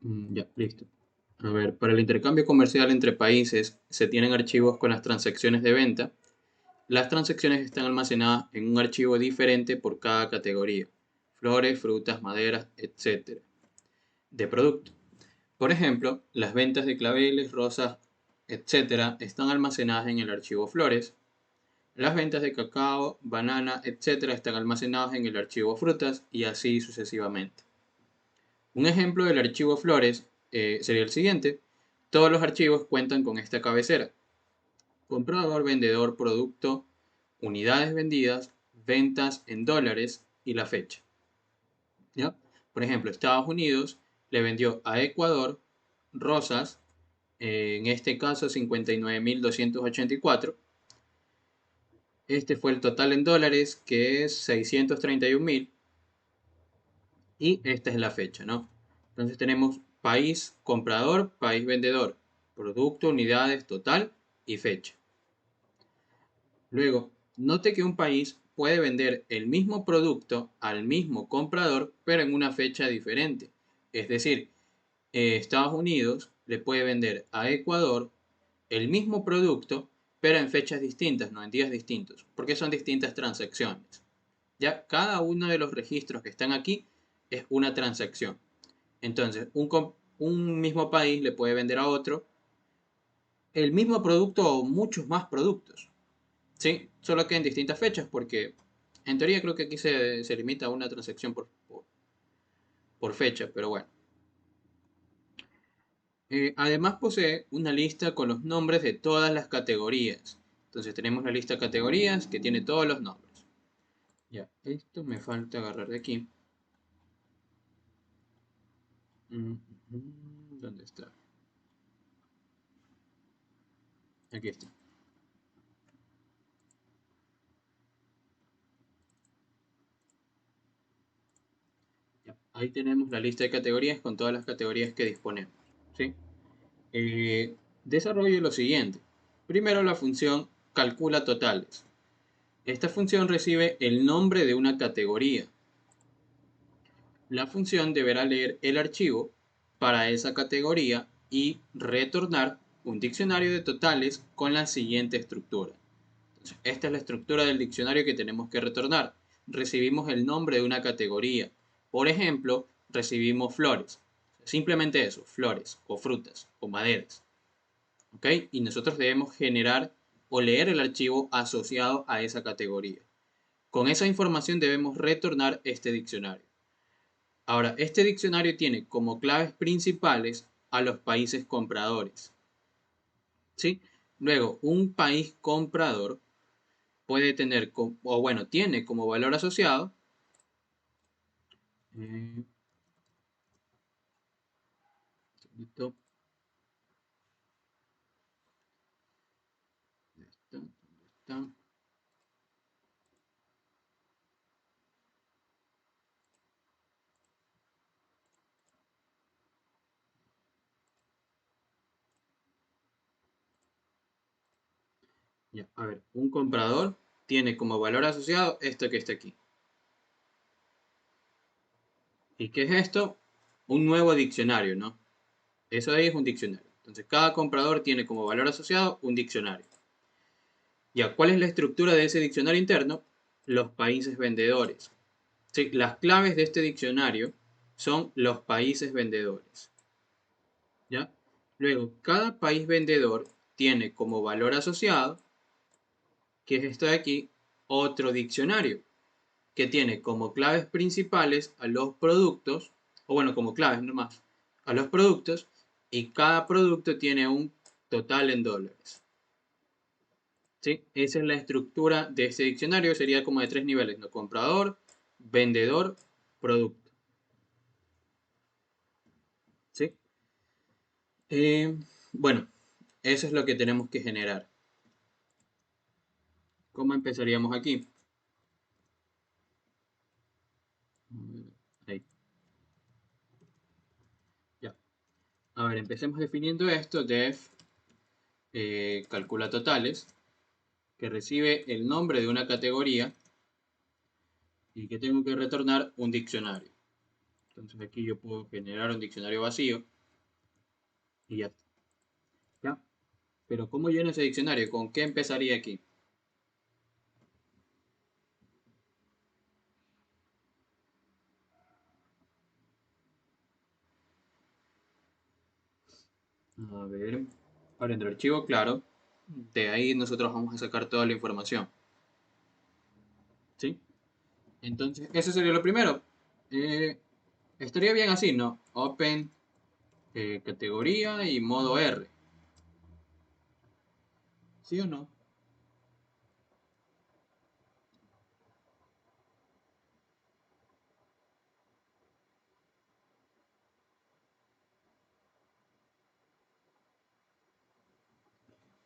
Ya, listo. A ver, para el intercambio comercial entre países se tienen archivos con las transacciones de venta. Las transacciones están almacenadas en un archivo diferente por cada categoría: flores, frutas, maderas, etcétera, de producto. Por ejemplo, las ventas de claveles, rosas, etcétera, están almacenadas en el archivo flores. Las ventas de cacao, banana, etcétera, están almacenadas en el archivo frutas y así sucesivamente. Un ejemplo del archivo flores sería el siguiente. Todos los archivos cuentan con esta cabecera: comprador, vendedor, producto, unidades vendidas, ventas en dólares y la fecha. ¿Ya? Por ejemplo, Estados Unidos le vendió a Ecuador rosas, en este caso 59.284. Este fue el total en dólares, que es 631.000. Y esta es la fecha, ¿no? Entonces tenemos país comprador, país vendedor, producto, unidades, total y fecha. Luego, note que un país puede vender el mismo producto al mismo comprador, pero en una fecha diferente. Es decir, Estados Unidos le puede vender a Ecuador el mismo producto, pero en fechas distintas, no en días distintos, porque son distintas transacciones. Ya cada uno de los registros que están aquí es una transacción. Entonces, un mismo país le puede vender a otro el mismo producto o muchos más productos. ¿Sí? Solo que en distintas fechas, porque en teoría creo que aquí se limita a una transacción por fecha, pero bueno. Además posee una lista con los nombres de todas las categorías. Entonces tenemos la lista de categorías que tiene todos los nombres. Ya, esto me falta agarrar de aquí. ¿Dónde está? Aquí está. Ya, ahí tenemos la lista de categorías con todas las categorías que disponemos. ¿Sí? Desarrollo lo siguiente. Primero, la función calcula totales. Esta función recibe el nombre de una categoría. La función deberá leer el archivo para esa categoría y retornar un diccionario de totales con la siguiente estructura. Entonces, esta es la estructura del diccionario que tenemos que retornar. Recibimos el nombre de una categoría. Por ejemplo, recibimos flores. Simplemente eso, flores o frutas o maderas. ¿Ok? Y nosotros debemos generar o leer el archivo asociado a esa categoría. Con esa información debemos retornar este diccionario. Ahora, este diccionario tiene como claves principales a los países compradores. ¿Sí? Luego, un país comprador puede tener, o bueno, tiene como valor asociado, eh, ya, a ver, un comprador tiene como valor asociado esto que está aquí. ¿Y qué es esto? Un nuevo diccionario, ¿no? Eso de ahí es un diccionario. Entonces, cada comprador tiene como valor asociado un diccionario. Ya, ¿cuál es la estructura de ese diccionario interno? Los países vendedores. Sí, las claves de este diccionario son los países vendedores. ¿Ya? Luego, cada país vendedor tiene como valor asociado, que es esto de aquí, otro diccionario, que tiene como claves principales a los productos, o bueno, como claves nomás, a los productos, y cada producto tiene un total en dólares. ¿Sí? Esa es la estructura de este diccionario, sería como de tres niveles, ¿no? Comprador, vendedor, producto. ¿Sí? Eh, bueno, eso es lo que tenemos que generar. ¿Cómo empezaríamos aquí? Ahí, ya. A ver, empecemos definiendo esto. Def calcula totales, que recibe el nombre de una categoría y que tengo que retornar un diccionario. Entonces aquí yo puedo generar un diccionario vacío Y ya está. ¿Ya? Pero ¿cómo lleno ese diccionario? ¿Con qué empezaría aquí? A ver, abriendo el archivo, claro. De ahí nosotros vamos a sacar toda la información. ¿Sí? Entonces, eso sería lo primero. Eh, estaría bien así, ¿no? Open, categoría y modo R. ¿Sí o no?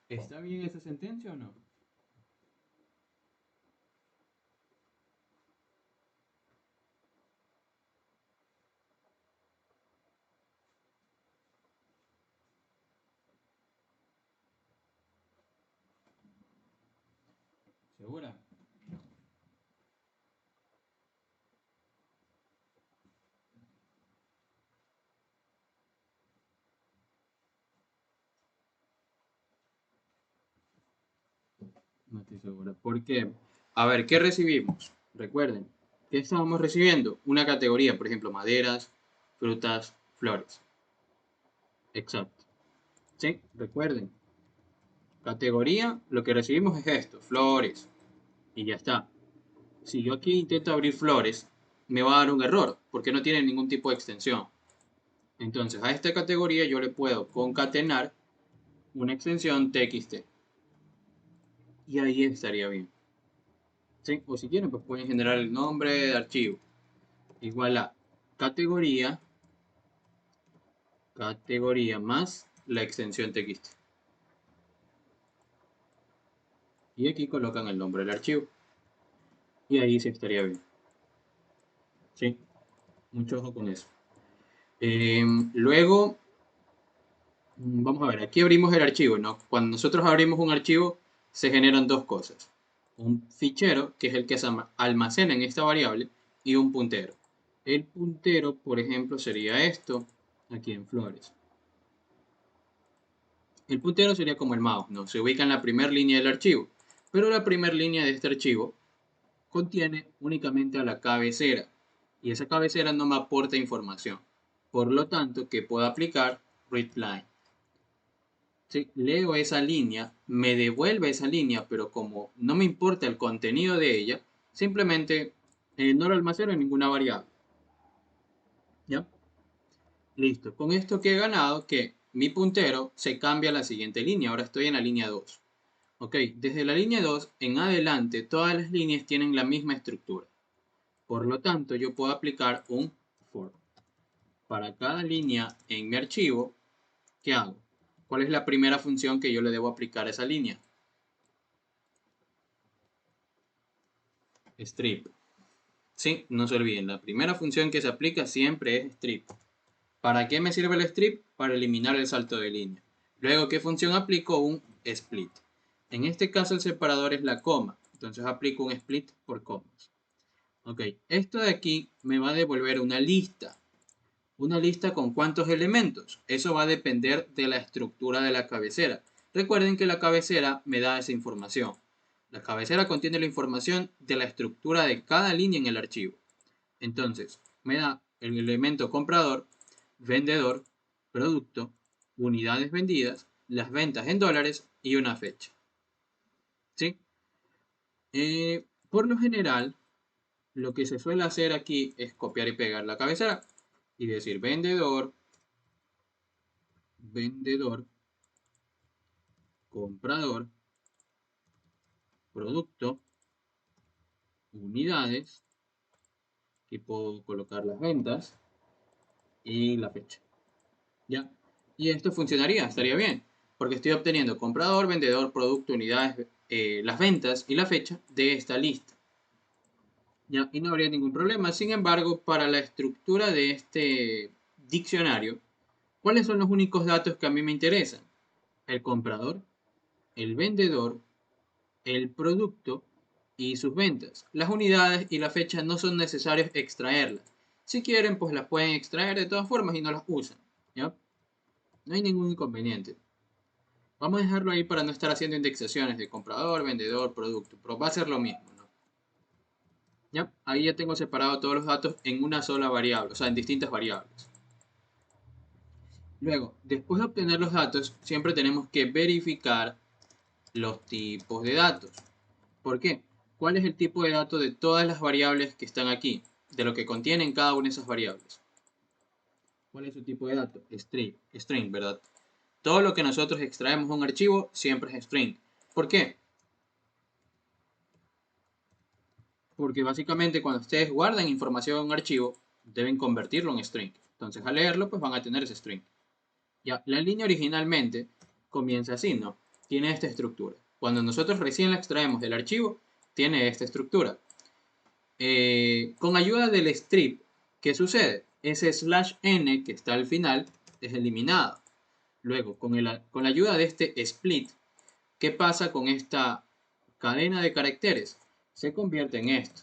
¿Está bien esa sentencia o no? ¿Segura? No estoy segura. ¿Por qué? A ver, ¿qué recibimos? Recuerden, ¿qué estábamos recibiendo? Una categoría, por ejemplo, maderas, frutas, flores. Exacto. Sí, recuerden. Categoría, lo que recibimos es esto, flores. Y ya está. Si yo aquí intento abrir flores, me va a dar un error, porque no tiene ningún tipo de extensión. Entonces, a esta categoría yo le puedo concatenar una extensión txt. Y ahí estaría bien. ¿Sí? O si quieren, pues pueden generar el nombre de archivo. Igual a categoría, categoría más la extensión txt. Y aquí colocan el nombre del archivo. Y ahí sí estaría bien. ¿Sí? Mucho ojo con eso. Luego, vamos a ver, aquí abrimos el archivo, ¿no? Cuando nosotros abrimos un archivo, se generan dos cosas. Un fichero, que es el que se almacena en esta variable, y un puntero. El puntero, por ejemplo, sería esto, aquí en flores. El puntero sería como el mouse, ¿no? Se ubica en la primera línea del archivo. Pero la primera línea de este archivo contiene únicamente a la cabecera. Y esa cabecera no me aporta información. Por lo tanto, ¿qué puedo aplicar? Readline. ¿Sí? Leo esa línea, me devuelve esa línea, pero como no me importa el contenido de ella, simplemente no lo almaceno en ninguna variable. ¿Ya? Listo. Con esto que he ganado, que mi puntero se cambia a la siguiente línea. Ahora estoy en la línea 2. Ok, desde la línea 2 en adelante, todas las líneas tienen la misma estructura. Por lo tanto, yo puedo aplicar un for. Para cada línea en mi archivo, ¿qué hago? ¿Cuál es la primera función que yo le debo aplicar a esa línea? Strip. Sí, no se olviden, la primera función que se aplica siempre es strip. ¿Para qué me sirve el strip? Para eliminar el salto de línea. Luego, ¿qué función aplico? Un split. En este caso el separador es la coma, entonces aplico un split por comas. Ok, esto de aquí me va a devolver una lista. ¿Una lista con cuántos elementos? Eso va a depender de la estructura de la cabecera. Recuerden que la cabecera me da esa información. La cabecera contiene la información de la estructura de cada línea en el archivo. Entonces, me da el elemento comprador, vendedor, producto, unidades vendidas, las ventas en dólares y una fecha. ¿Sí? Por lo general, lo que se suele hacer aquí es copiar y pegar la cabecera y decir vendedor, vendedor, comprador, producto, unidades, y puedo colocar las ventas y la fecha. ¿Ya? Y esto funcionaría, estaría bien, porque estoy obteniendo comprador, vendedor, producto, unidades, las ventas y la fecha de esta lista. ¿Ya? Y no habría ningún problema. Sin embargo, para la estructura de este diccionario, ¿cuáles son los únicos datos que a mí me interesan? El comprador, el vendedor, el producto y sus ventas. Las unidades y la fecha no son necesarios extraerlas. Si quieren, pues las pueden extraer de todas formas y no las usan. ¿Ya? No hay ningún inconveniente. Vamos a dejarlo ahí para no estar haciendo indexaciones de comprador, vendedor, producto, pero va a ser lo mismo, ¿no? ¿Ya? Ahí ya tengo separado todos los datos en una sola variable, o sea, en distintas variables. Luego, después de obtener los datos, siempre tenemos que verificar los tipos de datos. ¿Por qué? ¿Cuál es el tipo de dato de todas las variables que están aquí? De lo que contienen cada una de esas variables. ¿Cuál es su tipo de dato? String, ¿verdad? Todo lo que nosotros extraemos de un archivo siempre es string. ¿Por qué? Porque básicamente cuando ustedes guardan información en un archivo, deben convertirlo en string. Entonces al leerlo, pues van a tener ese string. Ya, la línea originalmente comienza así, ¿no? Tiene esta estructura. Cuando nosotros recién la extraemos del archivo, tiene esta estructura. Con ayuda del strip, ¿qué sucede? Ese slash n que está al final es eliminado. Luego, con la ayuda de este split, ¿qué pasa con esta cadena de caracteres? Se convierte en esto,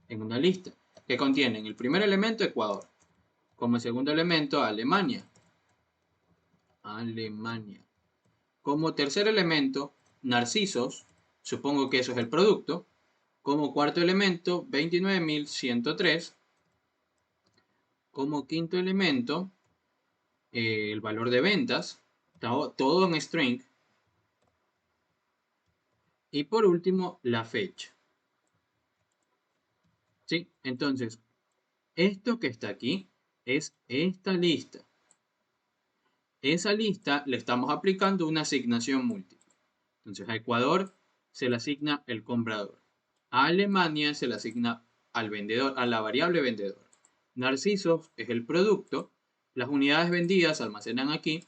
en una lista, que contiene en el primer elemento Ecuador, como segundo elemento Alemania, Alemania, como tercer elemento Narcisos, supongo que eso es el producto, como cuarto elemento 29.103, como quinto elemento el valor de ventas, todo en string, y por último la fecha. ¿Sí? Entonces, esto que está aquí es esta lista. Esa lista le estamos aplicando una asignación múltiple. Entonces a Ecuador se le asigna el comprador. A Alemania se le asigna al vendedor, a la variable vendedor. Narcisos es el producto. Las unidades vendidas se almacenan aquí.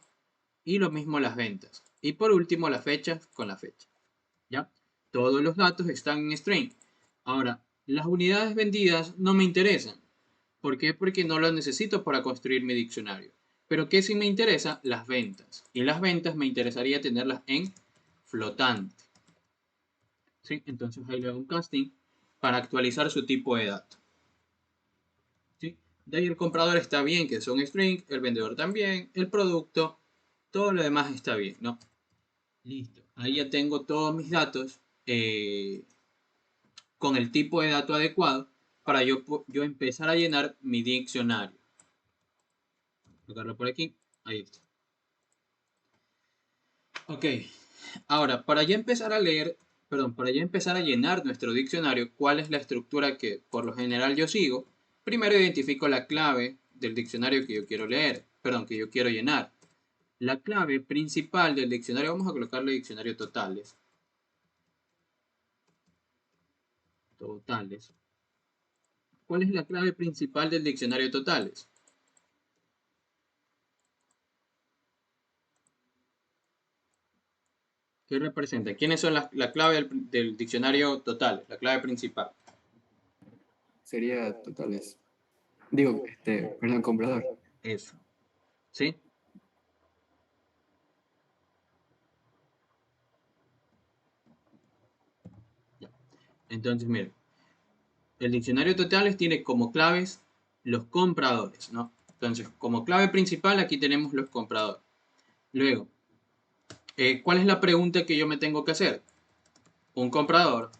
Y lo mismo las ventas. Y por último las fechas con la fecha. ¿Ya? Todos los datos están en string. Ahora, las unidades vendidas no me interesan. ¿Por qué? Porque no las necesito para construir mi diccionario. Pero ¿qué sí me interesa? Las ventas. Y las ventas me interesaría tenerlas en flotante. ¿Sí? Entonces ahí le hago un casting para actualizar su tipo de dato. ¿Sí? De ahí el comprador está bien, que son string, el vendedor también, el producto, todo lo demás está bien, ¿no? Listo. Ahí ya tengo todos mis datos con el tipo de dato adecuado para yo empezar a llenar mi diccionario. Colocarlo por aquí. Ahí está. Ok. Ahora, para ya empezar a leer, perdón, para ya empezar a llenar nuestro diccionario, ¿cuál es la estructura que por lo general yo sigo? Primero identifico la clave del diccionario que yo quiero leer, perdón, que yo quiero llenar. La clave principal del diccionario, vamos a colocarle diccionario totales. Totales. ¿Cuál es la clave principal del diccionario totales? ¿Qué representa? ¿Quiénes son la clave del diccionario total? La clave principal. Sería totales. Digo, perdón, comprador. Eso. ¿Sí? Ya. Entonces, miren. El diccionario totales tiene como claves los compradores, ¿no? Entonces, como clave principal aquí tenemos los compradores. Luego, ¿cuál es la pregunta que yo me tengo que hacer? Un comprador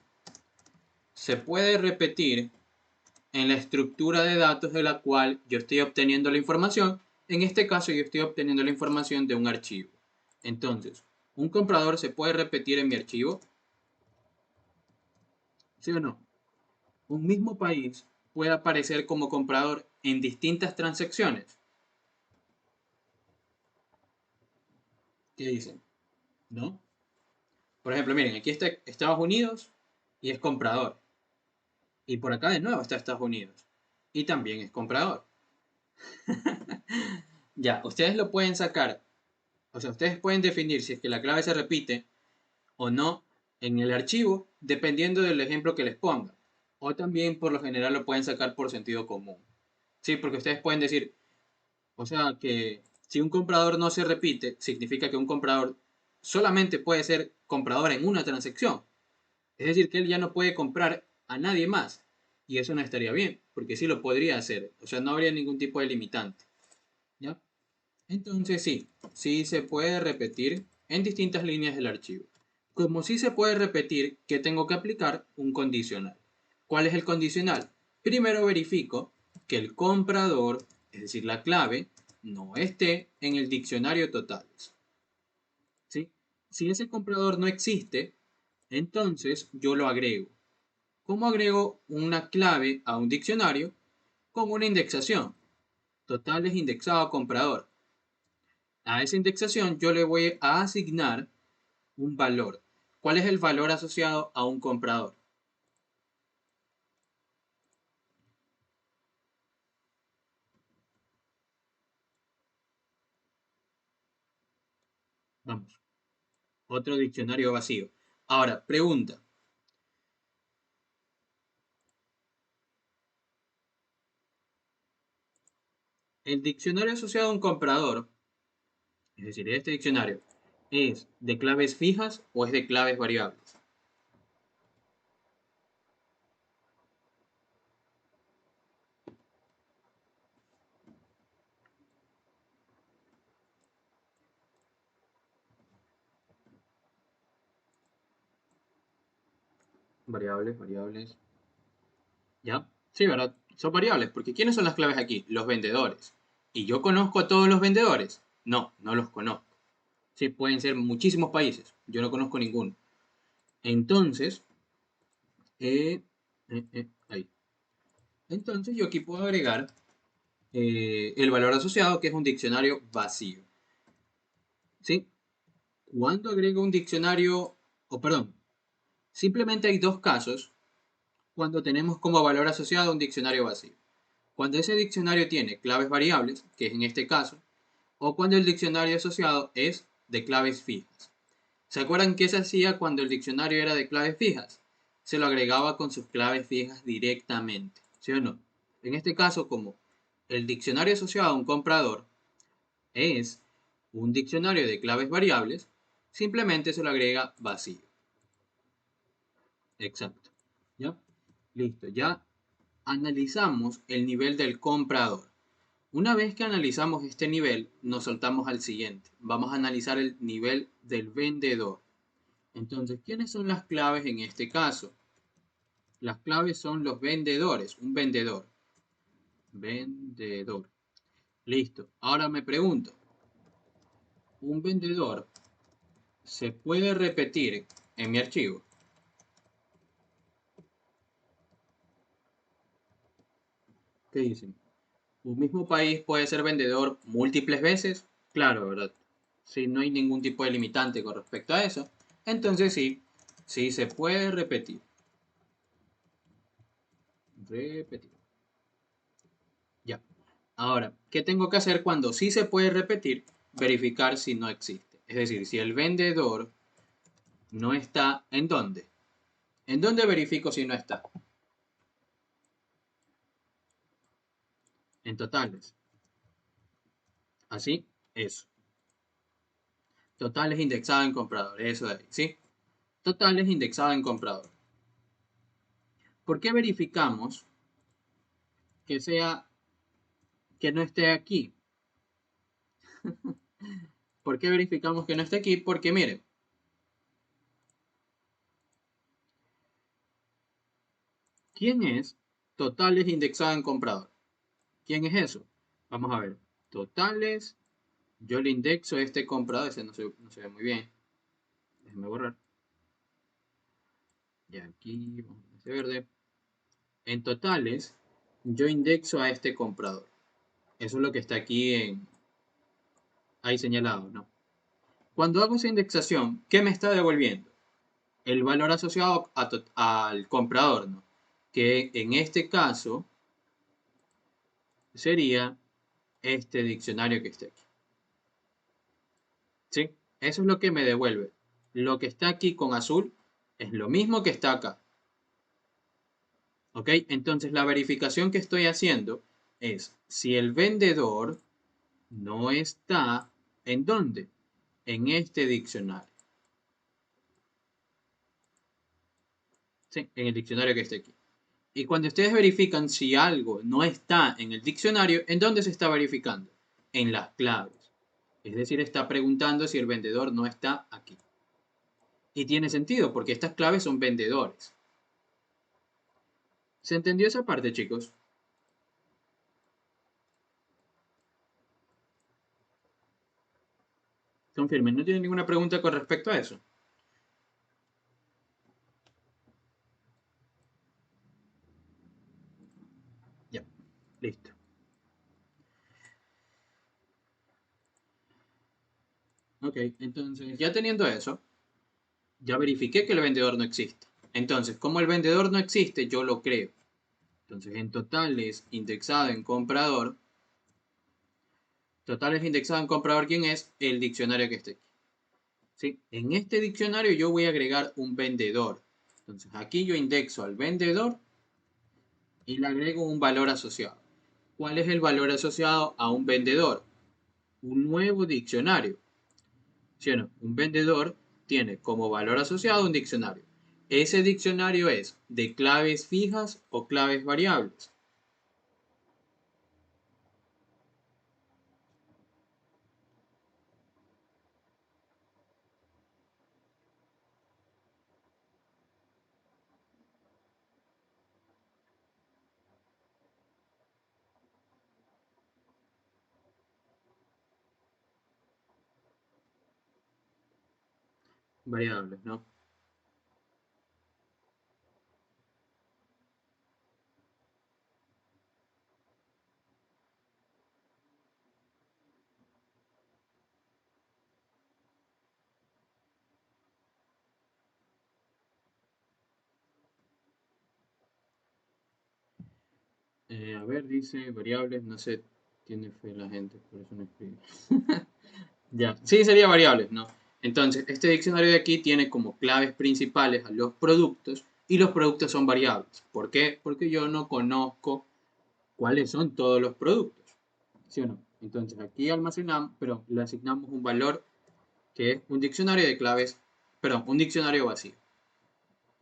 se puede repetir en la estructura de datos de la cual yo estoy obteniendo la información. En este caso yo estoy obteniendo la información de un archivo. Entonces, ¿un comprador se puede repetir en mi archivo? ¿Sí o no? Un mismo país puede aparecer como comprador en distintas transacciones. ¿Qué dicen? ¿No? Por ejemplo, miren, aquí está Estados Unidos y es comprador. Y por acá de nuevo está Estados Unidos. Y también es comprador. Ya, ustedes lo pueden sacar. O sea, ustedes pueden definir si es que la clave se repite o no en el archivo, dependiendo del ejemplo que les ponga. O también por lo general lo pueden sacar por sentido común. Sí, porque ustedes pueden decir, o sea, que si un comprador no se repite, significa que un comprador solamente puede ser comprador en una transacción. Es decir, que él ya no puede comprar a nadie más. Y eso no estaría bien, porque sí lo podría hacer. O sea, no habría ningún tipo de limitante. ¿Ya? Entonces sí se puede repetir en distintas líneas del archivo. Como sí se puede repetir, ¿qué tengo que aplicar? Un condicional. ¿Cuál es el condicional? Primero verifico que el comprador, es decir, la clave, no esté en el diccionario totales. ¿Sí? Si ese comprador no existe, entonces yo lo agrego. ¿Cómo agrego una clave a un diccionario? Con una indexación. Totales indexado a comprador. A esa indexación yo le voy a asignar un valor. ¿Cuál es el valor asociado a un comprador? Vamos, otro diccionario vacío. Ahora, pregunta. ¿El diccionario asociado a un comprador, es decir, este diccionario, es de claves fijas o es de claves variables? Variables, variables. ¿Ya? Sí, ¿verdad? Son variables, porque ¿quiénes son las claves aquí? Los vendedores. ¿Y yo conozco a todos los vendedores? No, no los conozco. Sí, pueden ser muchísimos países. Yo no conozco ninguno. Entonces, ahí. Entonces yo aquí puedo agregar el valor asociado, que es un diccionario vacío. ¿Sí? Cuando agrego un diccionario, o perdón, simplemente hay dos casos cuando tenemos como valor asociado un diccionario vacío. Cuando ese diccionario tiene claves variables, que es en este caso, o cuando el diccionario asociado es de claves fijas. ¿Se acuerdan qué se hacía cuando el diccionario era de claves fijas? Se lo agregaba con sus claves fijas directamente, ¿sí o no? En este caso, como el diccionario asociado a un comprador es un diccionario de claves variables, simplemente se lo agrega vacío. Exacto. ¿Ya? Listo. Ya analizamos el nivel del comprador. Una vez que analizamos este nivel, nos saltamos al siguiente. Vamos a analizar el nivel del vendedor. Entonces, ¿quiénes son las claves en este caso? Las claves son los vendedores, un vendedor. Vendedor. Listo. Ahora me pregunto, ¿un vendedor se puede repetir en mi archivo? ¿Qué dicen? ¿Un mismo país puede ser vendedor múltiples veces? Claro, ¿verdad? Si no hay ningún tipo de limitante con respecto a eso, entonces sí se puede repetir. Repetir. Ya. Ahora, ¿qué tengo que hacer cuando sí se puede repetir? Verificar si no existe. Es decir, si el vendedor no está, ¿en dónde? ¿En dónde verifico si no está? En totales. Así, eso. Totales indexado en comprador. Eso de ahí, ¿sí? Totales indexado en comprador. ¿Por qué verificamos que sea que no esté aquí? ¿Por qué verificamos que no esté aquí? Porque miren, ¿quién es totales indexado en comprador? ¿Quién es eso? Vamos a ver. Totales. Yo le indexo este comprador. Ese no se ve muy bien. Déjenme borrar. Y aquí vamos a este verde. En totales, yo indexo a este comprador. Eso es lo que está aquí ahí señalado, ¿no? Cuando hago esa indexación, ¿qué me está devolviendo? El valor asociado al comprador, ¿no? Que en este caso sería este diccionario que está aquí. ¿Sí? Eso es lo que me devuelve. Lo que está aquí con azul es lo mismo que está acá. ¿Ok? Entonces la verificación que estoy haciendo es si el vendedor no está, ¿en dónde? En este diccionario. ¿Sí? En el diccionario que está aquí. Y cuando ustedes verifican si algo no está en el diccionario, ¿en dónde se está verificando? En las claves. Es decir, está preguntando si el vendedor no está aquí. Y tiene sentido, porque estas claves son vendedores. ¿Se entendió esa parte, chicos? Confirmen, ¿no tienen ninguna pregunta con respecto a eso? Ya, listo. Ok, entonces ya teniendo eso, ya verifiqué que el vendedor no existe. Entonces, como el vendedor no existe, yo lo creo. Entonces, en totales indexado en comprador, totales indexado en comprador, ¿quién es? El diccionario que esté aquí. ¿Sí? En este diccionario yo voy a agregar un vendedor. Entonces, aquí yo indexo al vendedor y le agrego un valor asociado. ¿Cuál es el valor asociado a un vendedor? Un nuevo diccionario. ¿Sí o no? Un vendedor tiene como valor asociado un diccionario. Ese diccionario es de claves fijas o claves variables. Variables, ¿no? A ver, dice variables, no sé, tiene fe la gente, por eso no escribe. Ya, sí, sería variables, ¿no? Entonces, este diccionario de aquí tiene como claves principales a los productos y los productos son variables. ¿Por qué? Porque yo no conozco cuáles son todos los productos, ¿sí o no? Entonces, aquí almacenamos, pero le asignamos un valor que es un diccionario de claves, perdón, un diccionario vacío.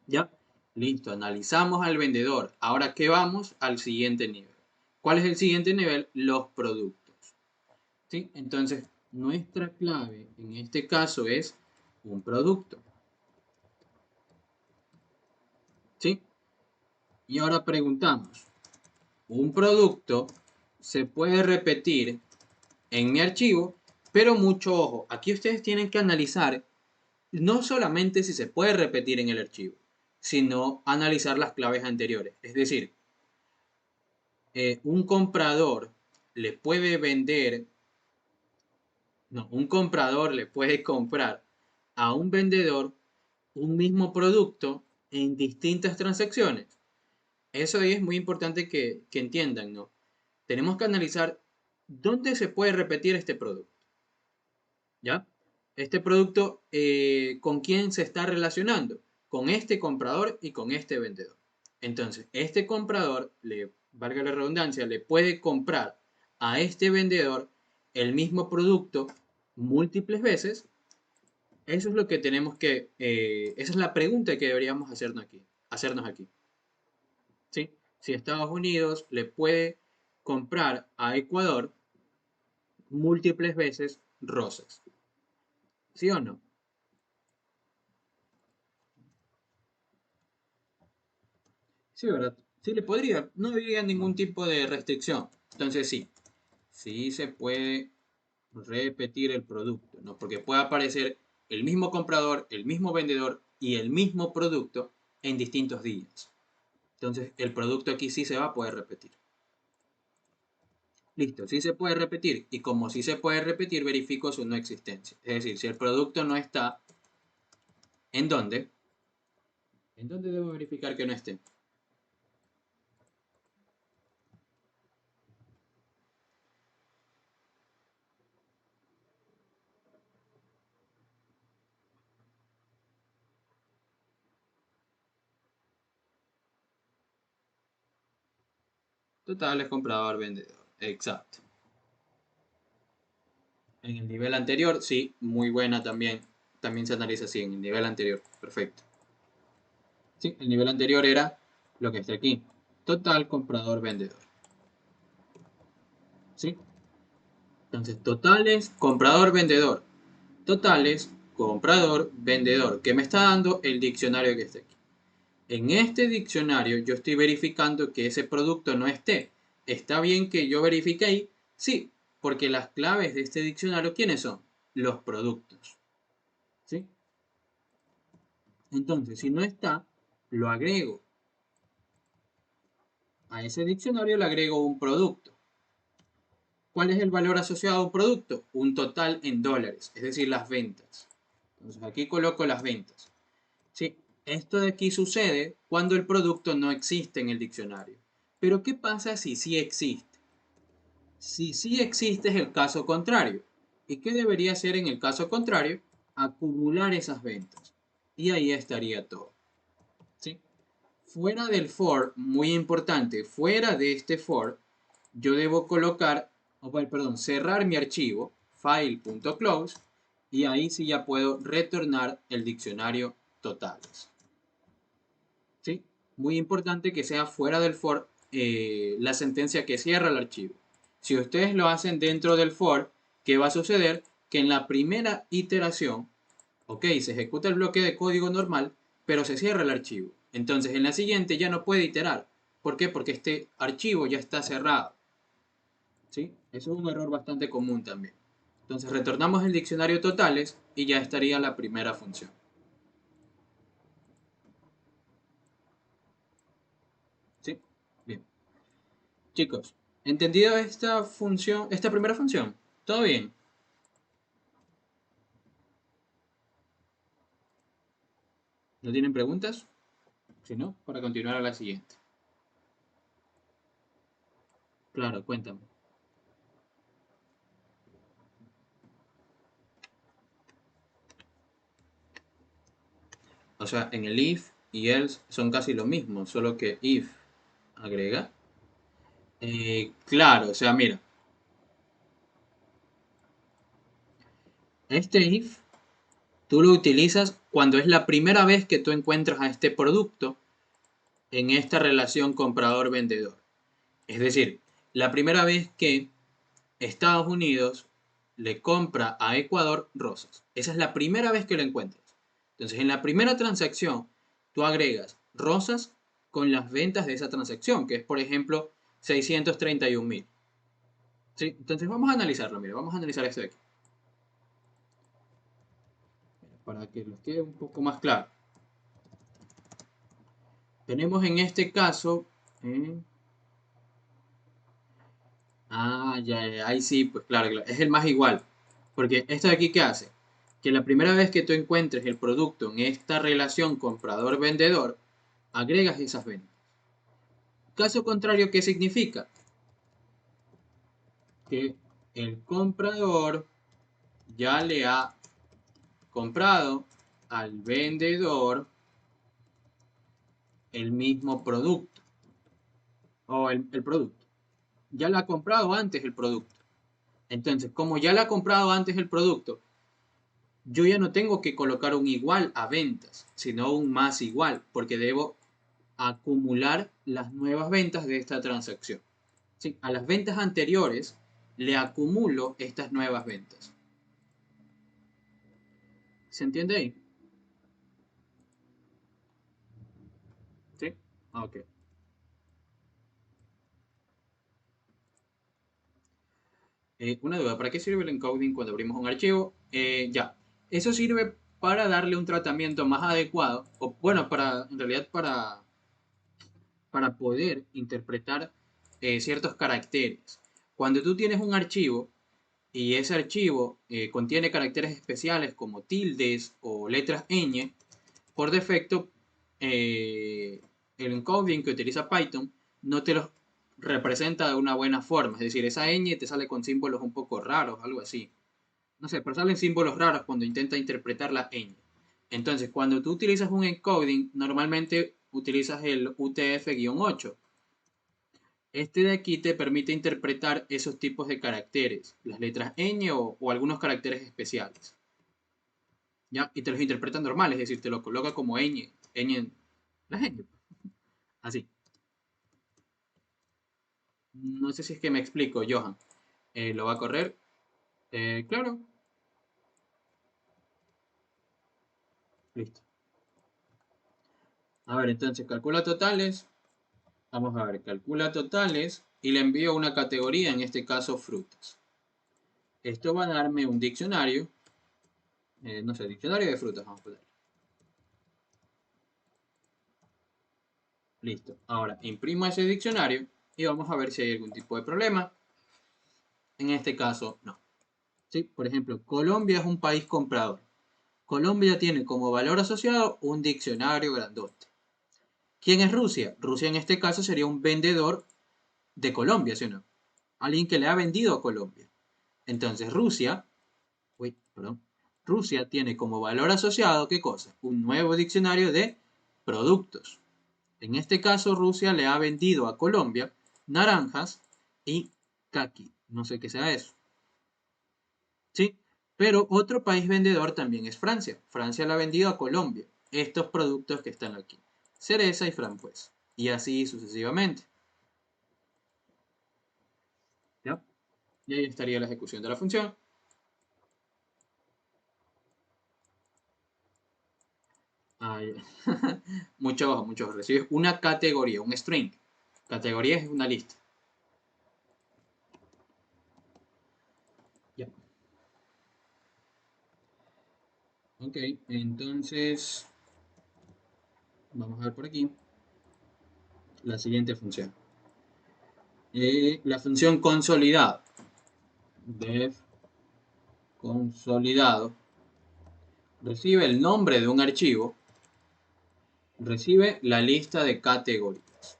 ¿Ya? Listo, analizamos al vendedor. Ahora, ¿qué vamos? Al siguiente nivel. ¿Cuál es el siguiente nivel? Los productos. ¿Sí? Entonces, nuestra clave en este caso es un producto. ¿Sí? Y ahora preguntamos, ¿un producto se puede repetir en mi archivo? Pero mucho ojo, aquí ustedes tienen que analizar no solamente si se puede repetir en el archivo, sino analizar las claves anteriores. Es decir, un comprador le puede vender, no, un comprador le puede comprar a un vendedor un mismo producto en distintas transacciones. Eso ahí es muy importante que entiendan, ¿no? Tenemos que analizar dónde se puede repetir este producto, ¿ya? Este producto, ¿con quién se está relacionando? Con este comprador y con este vendedor. Entonces, este comprador, valga la redundancia, le puede comprar a este vendedor el mismo producto múltiples veces. Eso es lo que tenemos que, esa es la pregunta que deberíamos hacernos aquí. ¿Sí? Si Estados Unidos le puede comprar a Ecuador múltiples veces rosas. ¿Sí o no? Sí, ¿verdad? Sí le podría. No habría ningún tipo de restricción. Entonces sí, sí se puede repetir el producto, ¿no? Porque puede aparecer el mismo comprador, el mismo vendedor y el mismo producto en distintos días. Entonces el producto aquí sí se va a poder repetir. Listo, sí se puede repetir. Y como sí se puede repetir, verifico su no existencia. Es decir, si el producto no está, ¿en dónde? ¿En dónde debo verificar que no esté? Total es comprador, vendedor. Exacto. En el nivel anterior, sí, muy buena también. También se analiza así, en el nivel anterior. Perfecto. Sí, el nivel anterior era lo que está aquí. Total comprador, vendedor. ¿Sí? Entonces, totales, comprador, vendedor. Totales, comprador, vendedor, que me está dando el diccionario que está aquí. En este diccionario yo estoy verificando que ese producto no esté. ¿Está bien que yo verifique ahí? Sí, porque las claves de este diccionario, ¿quiénes son? Los productos. ¿Sí? Entonces, si no está, lo agrego. A ese diccionario le agrego un producto. ¿Cuál es el valor asociado a un producto? Un total en dólares, es decir, las ventas. Entonces aquí coloco las ventas. Sí, esto de aquí sucede cuando el producto no existe en el diccionario. Pero ¿qué pasa si sí existe? Si sí existe es el caso contrario. ¿Y qué debería hacer en el caso contrario? Acumular esas ventas. Y ahí estaría todo. ¿Sí? Fuera del for, muy importante, fuera de este for, yo debo colocar, perdón, cerrar mi archivo, file.close, y ahí sí ya puedo retornar el diccionario totales. ¿Sí? Muy importante que sea fuera del for la sentencia que cierra el archivo. Si ustedes lo hacen dentro del for, ¿qué va a suceder? Que en la primera iteración, ok, se ejecuta el bloque de código normal, pero se cierra el archivo. Entonces en la siguiente ya no puede iterar. ¿Por qué? Porque este archivo ya está cerrado. ¿Sí? Eso es un error bastante común también. Entonces retornamos el diccionario totales y ya estaría la primera función. ¿Sí? Bien. Chicos, ¿entendido esta función, esta primera función? ¿Todo bien? ¿No tienen preguntas? Si no, para continuar a la siguiente. Claro, cuéntame. O sea, en el if y else son casi lo mismo, solo que if agrega. Claro, o sea, mira, este if tú lo utilizas cuando es la primera vez que tú encuentras a este producto en esta relación comprador-vendedor. Es decir, la primera vez que Estados Unidos le compra a Ecuador rosas. Esa es la primera vez que lo encuentras. Entonces, en la primera transacción, tú agregas rosas con las ventas de esa transacción, que es, por ejemplo, 631.000. ¿Sí? Entonces, vamos a analizarlo. Mira, vamos a analizar esto de aquí. Para que les quede un poco más claro. Tenemos en este caso... ¿eh? Ahí sí, pues claro, claro, es el más igual. Porque esto de aquí, ¿qué hace? Que la primera vez que tú encuentres el producto en esta relación comprador-vendedor, agregas esas ventas. Caso contrario, ¿qué significa? Que el comprador ya le ha comprado al vendedor el mismo producto. O el producto. Ya le ha comprado antes el producto. Entonces, como ya le ha comprado antes el producto, yo ya no tengo que colocar un igual a ventas, sino un más igual, porque debo acumular las nuevas ventas de esta transacción. ¿Sí? A las ventas anteriores le acumulo estas nuevas ventas. ¿Se entiende ahí? ¿Sí? Ok. Una duda, ¿para qué sirve el encoding cuando abrimos un archivo? Ya, eso sirve para darle un tratamiento más adecuado, o bueno, en realidad para poder interpretar ciertos caracteres. Cuando tú tienes un archivo y ese archivo contiene caracteres especiales como tildes o letras ñ, por defecto el encoding que utiliza Python no te los representa de una buena forma. Es decir, esa ñ te sale con símbolos un poco raros, algo así. No sé, pero salen símbolos raros cuando intenta interpretar la ñ. Entonces, cuando tú utilizas un encoding, normalmente utilizas el UTF-8. Este de aquí te permite interpretar esos tipos de caracteres, las letras ñ o algunos caracteres especiales. ¿Ya? Y te los interpreta normal, es decir, te lo coloca como ñ, las ñ, así. No sé si es que me explico, Johan. Lo va a correr. Claro. Listo. A ver, entonces calcula totales. Vamos a ver, calcula totales y le envío una categoría, en este caso frutas. Esto va a darme un diccionario, no sé, diccionario de frutas, vamos a poner. Listo. Ahora imprimo ese diccionario y vamos a ver si hay algún tipo de problema. En este caso, no. ¿Sí? Por ejemplo, Colombia es un país comprador. Colombia tiene como valor asociado un diccionario grandote. ¿Quién es Rusia? Rusia en este caso sería un vendedor de Colombia, ¿sí o no? Alguien que le ha vendido a Colombia. Entonces Rusia tiene como valor asociado, ¿qué cosa? Un nuevo diccionario de productos. En este caso, Rusia le ha vendido a Colombia naranjas y caqui. No sé qué sea eso. ¿Sí? Pero otro país vendedor también es Francia. Francia le ha vendido a Colombia estos productos que están aquí. Cereza y frambuesa. Y así sucesivamente. ¿Ya? Y ahí estaría la ejecución de la función. Ahí. Mucho ojo, mucho ojo. Recibes una categoría, un string. Categoría es una lista. Ya. Ok, entonces vamos a ver por aquí la siguiente función. La función consolidado. Def consolidado recibe el nombre de un archivo, recibe la lista de categorías.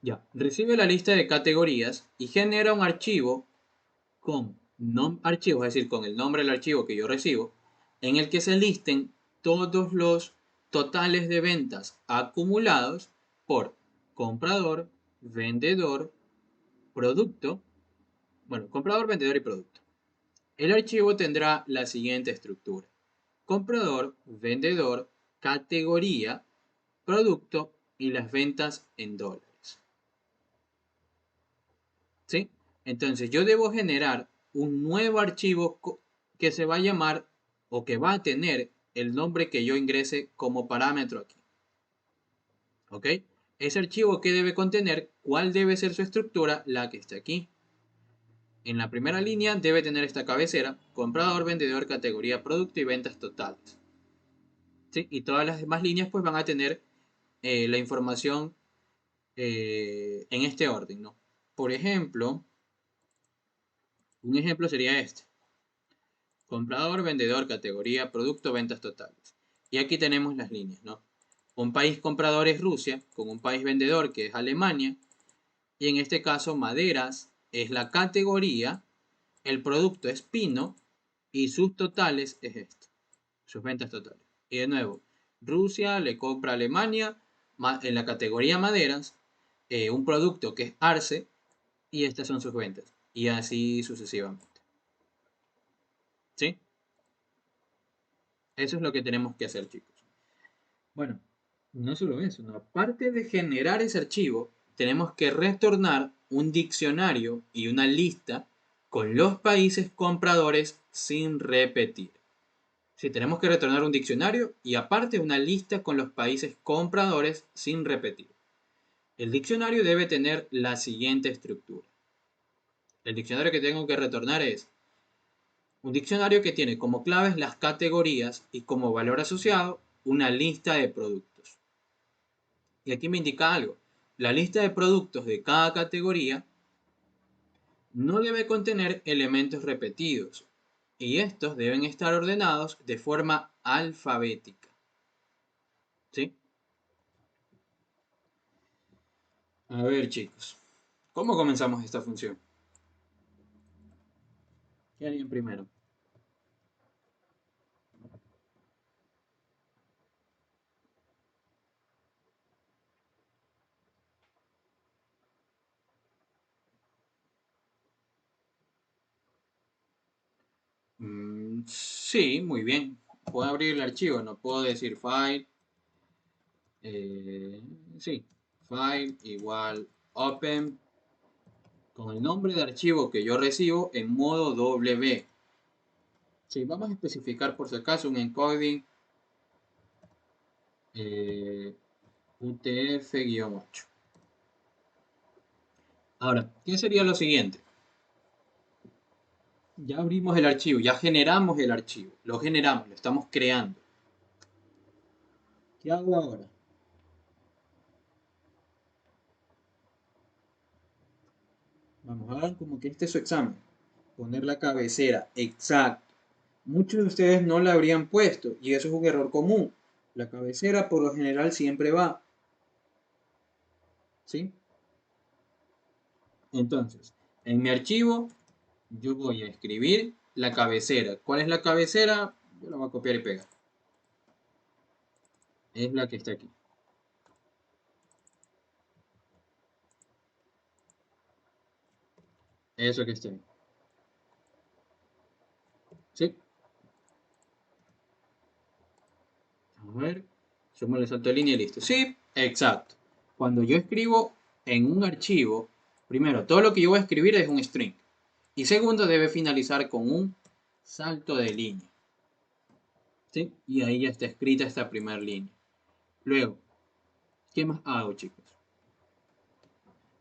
Ya, recibe la lista de categorías y genera un archivo con archivo, es decir, con el nombre del archivo que yo recibo, en el que se listen todos los totales de ventas acumulados por comprador, vendedor, producto, bueno, comprador, vendedor y producto. El archivo tendrá la siguiente estructura: comprador, vendedor, categoría, producto y las ventas en dólares. ¿Sí? Entonces yo debo generar un nuevo archivo que se va a llamar o que va a tener el nombre que yo ingrese como parámetro aquí. ¿Ok? Ese archivo que debe contener, cuál debe ser su estructura, la que está aquí. En la primera línea debe tener esta cabecera: comprador, vendedor, categoría, producto y ventas totales. ¿Sí? Y todas las demás líneas pues van a tener la información en este orden, ¿no? Por ejemplo, un ejemplo sería este: comprador, vendedor, categoría, producto, ventas totales. Y aquí tenemos las líneas, ¿no? Un país comprador es Rusia, con un país vendedor que es Alemania, y en este caso maderas es la categoría, el producto es pino y sus totales es esto, sus ventas totales. Y de nuevo, Rusia le compra a Alemania en la categoría maderas un producto que es arce y estas son sus ventas. Y así sucesivamente. ¿Sí? Eso es lo que tenemos que hacer, chicos. Bueno, no solo eso, ¿no? Aparte de generar ese archivo, tenemos que retornar un diccionario y una lista con los países compradores sin repetir. Sí, tenemos que retornar un diccionario y aparte una lista con los países compradores sin repetir. El diccionario debe tener la siguiente estructura. El diccionario que tengo que retornar es un diccionario que tiene como claves las categorías y como valor asociado una lista de productos. Y aquí me indica algo: la lista de productos de cada categoría no debe contener elementos repetidos y estos deben estar ordenados de forma alfabética. ¿Sí? A ver, chicos, ¿cómo comenzamos esta función? ¿Qué harían primero? Sí, muy bien. Puedo abrir el archivo, no puedo decir file. Sí, file igual open con el nombre de archivo que yo recibo en modo W. Sí, vamos a especificar por si acaso un encoding UTF-8. Ahora, ¿qué sería lo siguiente? Ya abrimos el archivo, ya generamos el archivo, lo generamos, lo estamos creando. ¿Qué hago ahora? Vamos a ver como que este es su examen. Poner la cabecera, exacto. Muchos de ustedes no la habrían puesto y eso es un error común. La cabecera por lo general siempre va. ¿Sí? Entonces, en mi archivo yo voy a escribir la cabecera. ¿Cuál es la cabecera? Yo la voy a copiar y pegar. Es la que está aquí. Eso que está ahí. ¿Sí? A ver. Sumo el salto de línea y listo. Sí, exacto. Cuando yo escribo en un archivo, primero, todo lo que yo voy a escribir es un string. Y segundo, debe finalizar con un salto de línea. ¿Sí? Y ahí ya está escrita esta primera línea. Luego, ¿qué más hago, chicos?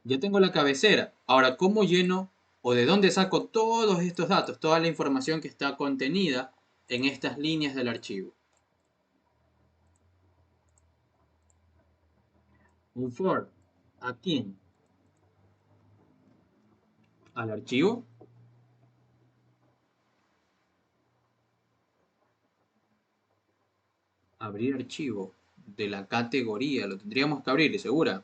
Ya tengo la cabecera. Ahora, ¿cómo lleno o de dónde saco todos estos datos, toda la información que está contenida en estas líneas del archivo? Un for. ¿A quién? Al archivo. Abrir archivo de la categoría. Lo tendríamos que abrir, ¿segura?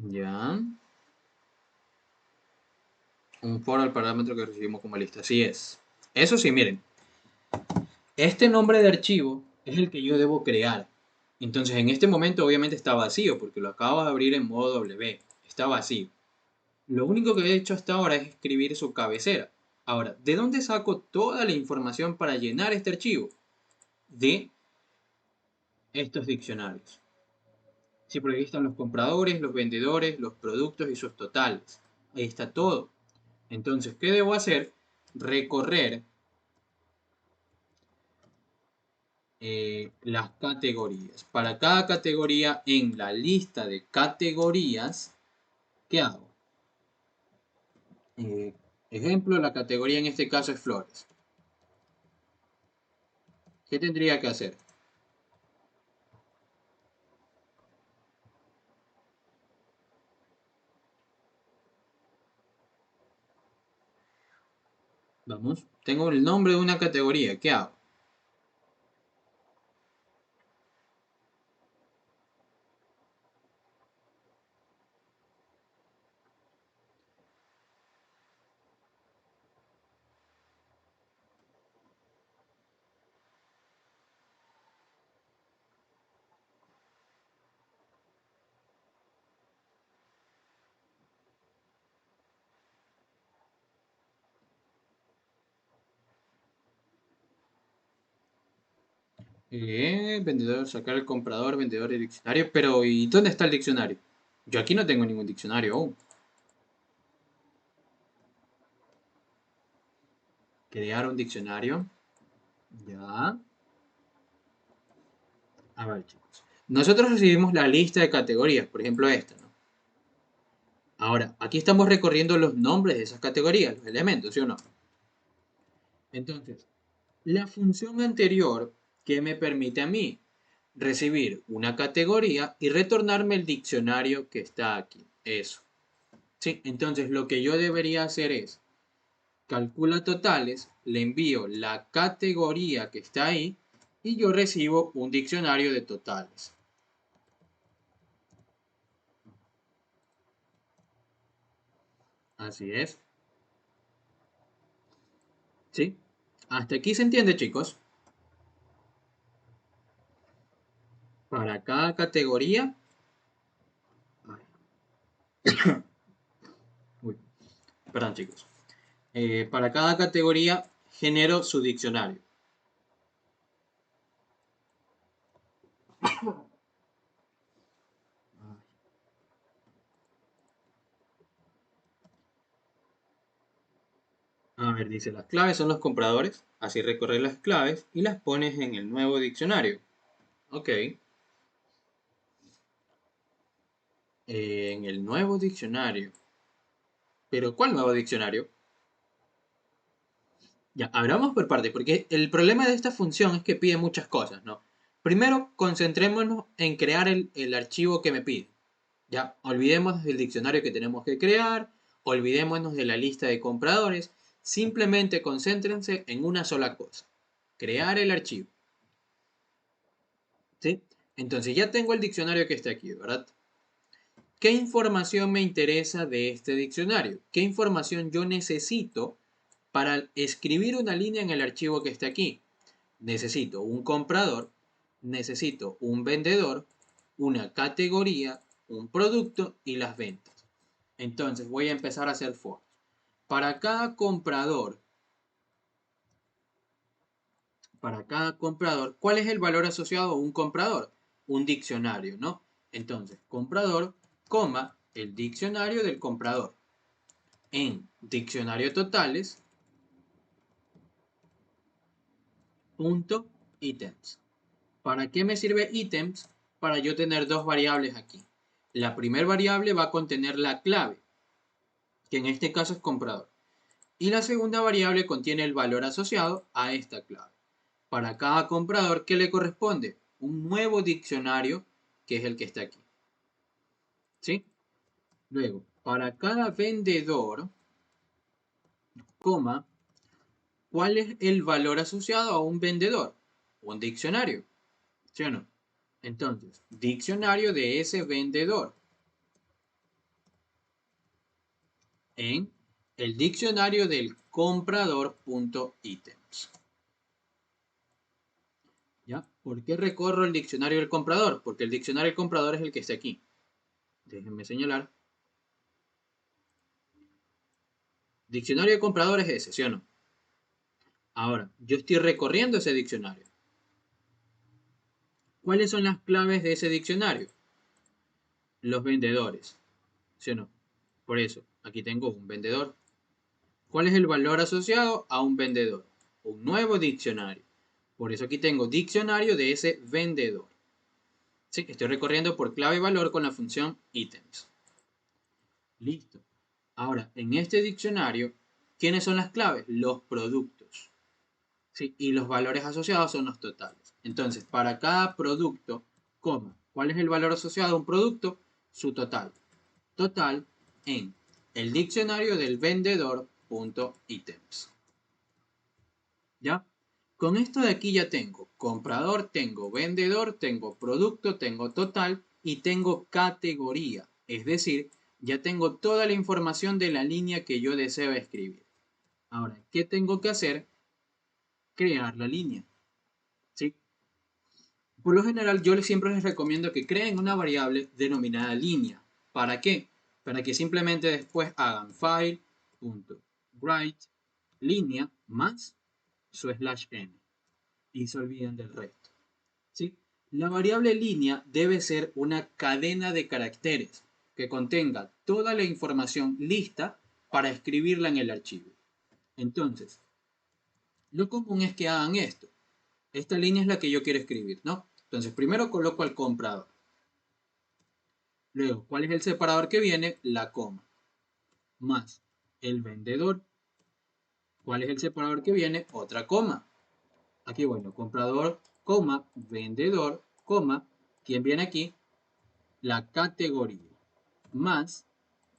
Ya. Un for al parámetro que recibimos como lista. Así es. Eso sí, miren. Este nombre de archivo es el que yo debo crear. Entonces, en este momento obviamente está vacío porque lo acabo de abrir en modo W. Está vacío. Lo único que he hecho hasta ahora es escribir su cabecera. Ahora, ¿de dónde saco toda la información para llenar este archivo? De estos diccionarios. Sí, porque aquí están los compradores, los vendedores, los productos y sus totales. Ahí está todo. Entonces, ¿qué debo hacer? Recorrer las categorías. Para cada categoría en la lista de categorías, ¿qué hago? Ejemplo, la categoría en este caso es flores. ¿Qué tendría que hacer? Vamos, tengo el nombre de una categoría, ¿qué hago? Vendedor, sacar el comprador, vendedor y diccionario. Pero, ¿y dónde está el diccionario? Yo aquí no tengo ningún diccionario aún. Crear un diccionario. Ya. A ver, chicos. Nosotros recibimos la lista de categorías, por ejemplo esta, ¿no? Ahora, aquí estamos recorriendo los nombres de esas categorías, los elementos, ¿sí o no? Entonces, la función anterior que me permite a mí recibir una categoría y retornarme el diccionario que está aquí. Eso. Sí, entonces lo que yo debería hacer es calcula totales, le envío la categoría que está ahí y yo recibo un diccionario de totales. Así es. ¿Sí? Hasta aquí se entiende, chicos. Para cada categoría. Uy, perdón, chicos. Para cada categoría genero su diccionario. A ver, dice, las claves son los compradores, así recorres las claves y las pones en el nuevo diccionario. Ok. En el nuevo diccionario. ¿Pero cuál nuevo diccionario? Ya, abramos por parte, porque el problema de esta función es que pide muchas cosas, ¿no? Primero, concentrémonos en crear el archivo que me pide. Ya, olvidémonos del diccionario que tenemos que crear, olvidémonos de la lista de compradores, simplemente concéntrense en una sola cosa, crear el archivo. ¿Sí? Entonces ya tengo el diccionario que está aquí, ¿verdad? ¿Qué información me interesa de este diccionario? ¿Qué información yo necesito para escribir una línea en el archivo que está aquí? Necesito un comprador, necesito un vendedor, una categoría, un producto y las ventas. Entonces voy a empezar a hacer for. Para cada comprador, ¿cuál es el valor asociado a un comprador? Un diccionario, ¿no? Entonces, comprador, coma, el diccionario del comprador. En diccionario totales, punto ítems. ¿Para qué me sirve ítems? Para yo tener dos variables aquí. La primera variable va a contener la clave, que en este caso es comprador. Y la segunda variable contiene el valor asociado a esta clave. Para cada comprador, ¿qué le corresponde? Un nuevo diccionario, que es el que está aquí. ¿Sí? Luego, para cada vendedor, coma, ¿cuál es el valor asociado a un vendedor? Un diccionario. ¿Sí o no? Entonces, diccionario de ese vendedor en el diccionario del comprador.items. ¿Ya? ¿Por qué recorro el diccionario del comprador? Porque el diccionario del comprador es el que está aquí. Déjenme señalar. Diccionario de comprador es ese, ¿sí o no? Ahora, yo estoy recorriendo ese diccionario. ¿Cuáles son las claves de ese diccionario? Los vendedores, ¿sí o no? Por eso, aquí tengo un vendedor. ¿Cuál es el valor asociado a un vendedor? Un nuevo diccionario. Por eso aquí tengo diccionario de ese vendedor. Sí, estoy recorriendo por clave y valor con la función items. Listo. Ahora, en este diccionario, ¿quiénes son las claves? Los productos. ¿Sí? Y los valores asociados son los totales. Entonces, para cada producto, coma, ¿cuál es el valor asociado a un producto? Su total. Total en el diccionario del vendedor.items. ¿Ya? Con esto de aquí ya tengo comprador, tengo vendedor, tengo producto, tengo total y tengo categoría. Es decir, ya tengo toda la información de la línea que yo deseo escribir. Ahora, ¿qué tengo que hacer? Crear la línea. ¿Sí? Por lo general, yo siempre les recomiendo que creen una variable denominada línea. ¿Para qué? Para que simplemente después hagan file.write línea más su /n y se olviden del resto. ¿Sí? La variable línea debe ser una cadena de caracteres que contenga toda la información lista para escribirla en el archivo. Entonces, lo común es que hagan esto. Esta línea es la que yo quiero escribir, ¿no? Entonces, primero coloco al comprador. Luego, ¿cuál es el separador que viene? La coma. Más el vendedor. ¿Cuál es el separador que viene? Otra coma. Aquí, bueno, comprador, coma, vendedor, coma. ¿Quién viene aquí? La categoría. Más,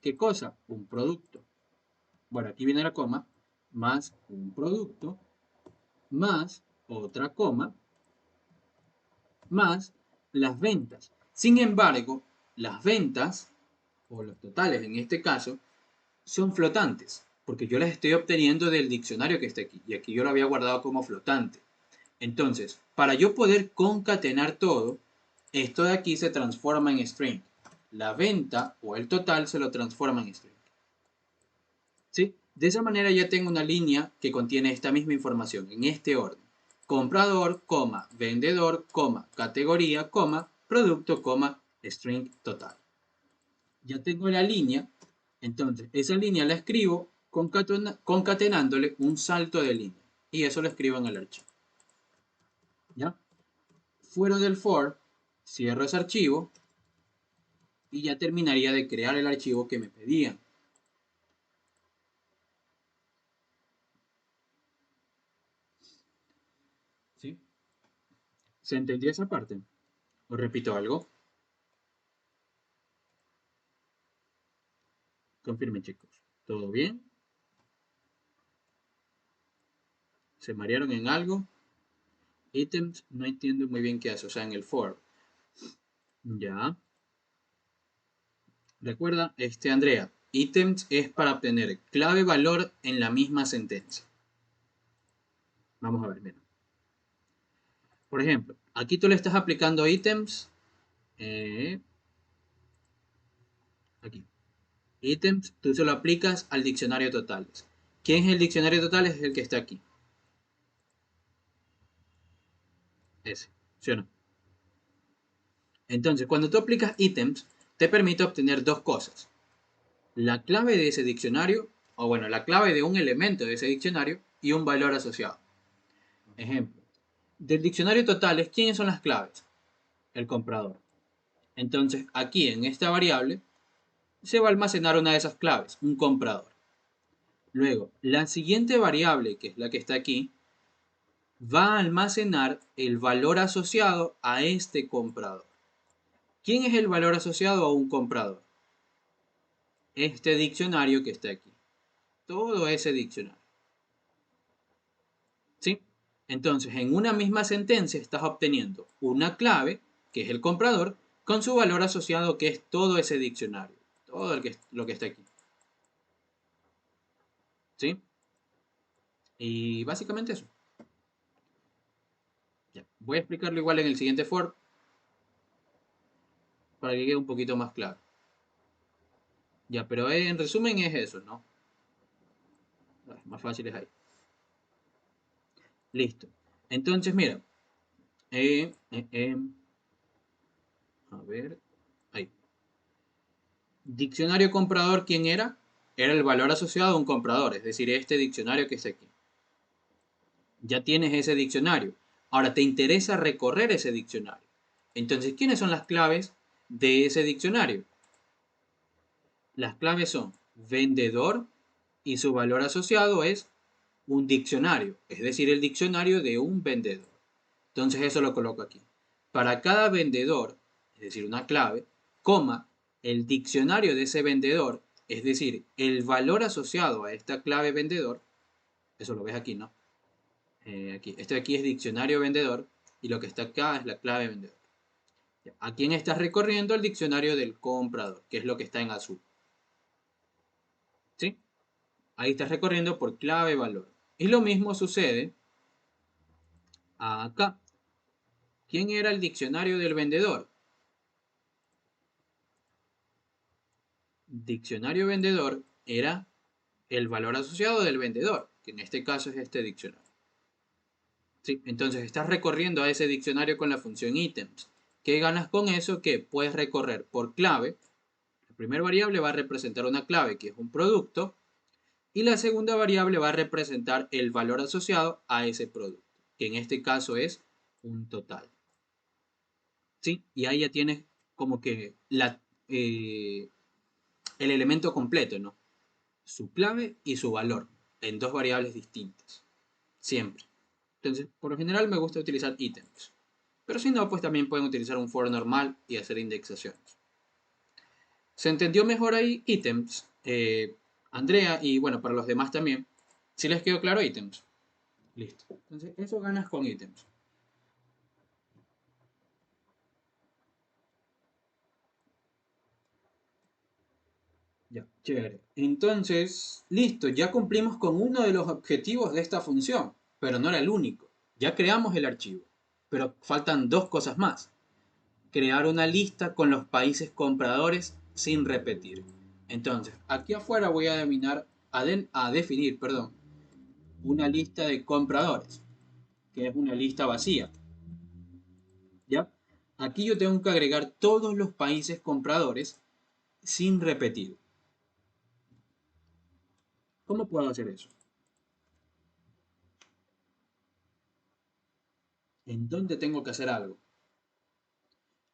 ¿qué cosa? Un producto. Bueno, aquí viene la coma. Más un producto. Más otra coma. Más las ventas. Sin embargo, las ventas, o los totales en este caso, son flotantes, porque yo las estoy obteniendo del diccionario que está aquí, y aquí yo lo había guardado como flotante. Entonces, para yo poder concatenar todo, esto de aquí se transforma en string. La venta o el total se lo transforma en string. ¿Sí? De esa manera ya tengo una línea que contiene esta misma información en este orden. Comprador, coma, vendedor, coma, categoría, coma, producto, coma, string total. Ya tengo la línea, entonces esa línea la escribo concatenándole un salto de línea. Y eso lo escribo en el archivo. ¿Ya? Fuera del for, cierro ese archivo y ya terminaría de crear el archivo que me pedían. ¿Sí? ¿Se entendió esa parte? ¿Os repito algo? Confirmen, chicos. ¿Todo bien? ¿Se marearon en algo? Items, no entiendo muy bien qué hace, o sea, en el for. Ya. Recuerda, Andrea, items es para obtener clave valor en la misma sentencia. Vamos a ver, mira. Por ejemplo, aquí tú le estás aplicando items. Aquí. Items, tú se lo aplicas al diccionario totales. ¿Quién es el diccionario totales? Es el que está aquí. Ese. ¿Sí o no? Entonces, cuando tú aplicas items, te permite obtener dos cosas. La clave de ese diccionario, o bueno, la clave de un elemento de ese diccionario y un valor asociado. Ejemplo. Del diccionario totales, ¿quiénes son las claves? El comprador. Entonces, aquí en esta variable se va a almacenar una de esas claves, un comprador. Luego, la siguiente variable, que es la que está aquí, va a almacenar el valor asociado a este comprador. ¿Quién es el valor asociado a un comprador? Este diccionario que está aquí. Todo ese diccionario. ¿Sí? Entonces, en una misma sentencia estás obteniendo una clave, que es el comprador, con su valor asociado, que es todo ese diccionario. Todo lo que está aquí. ¿Sí? Y básicamente eso. Ya. Voy a explicarlo igual en el siguiente for para que quede un poquito más claro. Ya, pero en resumen es eso, ¿no? Más fácil es ahí. Listo. Entonces, mira. Eh, eh, eh, a ver. Ahí. Diccionario comprador, ¿quién era? Era el valor asociado a un comprador, es decir, este diccionario que está aquí. Ya tienes ese diccionario. Ahora te interesa recorrer ese diccionario. Entonces, ¿quiénes son las claves de ese diccionario? Las claves son vendedor y su valor asociado es un diccionario, es decir, el diccionario de un vendedor. Entonces eso lo coloco aquí. Para cada vendedor, es decir, una clave, coma, el diccionario de ese vendedor, es decir, el valor asociado a esta clave vendedor, eso lo ves aquí, ¿no? Aquí. Este de aquí es diccionario vendedor y lo que está acá es la clave vendedor. ¿A quién estás recorriendo? El diccionario del comprador, que es lo que está en azul. ¿Sí? Ahí estás recorriendo por clave valor. Y lo mismo sucede acá. ¿Quién era el diccionario del vendedor? Diccionario vendedor era el valor asociado del vendedor, que en este caso es este diccionario. ¿Sí? Entonces estás recorriendo a ese diccionario con la función items. ¿Qué ganas con eso? Que puedes recorrer por clave. La primera variable va a representar una clave que es un producto y la segunda variable va a representar el valor asociado a ese producto, que en este caso es un total. ¿Sí? Y ahí ya tienes como que el elemento completo, ¿no? Su clave y su valor en dos variables distintas. Siempre. Entonces, por lo general me gusta utilizar ítems. Pero si no, pues también pueden utilizar un for normal y hacer indexaciones. ¿Se entendió mejor ahí ítems? Andrea, y bueno, para los demás también. Si les quedó claro ítems. Listo. Entonces, eso ganas con ítems. Ya, chévere. Entonces, listo, ya cumplimos con uno de los objetivos de esta función, pero no era el único. Ya creamos el archivo, pero faltan dos cosas más. Crear una lista con los países compradores sin repetir. Entonces, aquí afuera voy a a definir, perdón, una lista de compradores, que es una lista vacía. ¿Ya? Aquí yo tengo que agregar todos los países compradores sin repetir. ¿Cómo puedo hacer eso? ¿En dónde tengo que hacer algo?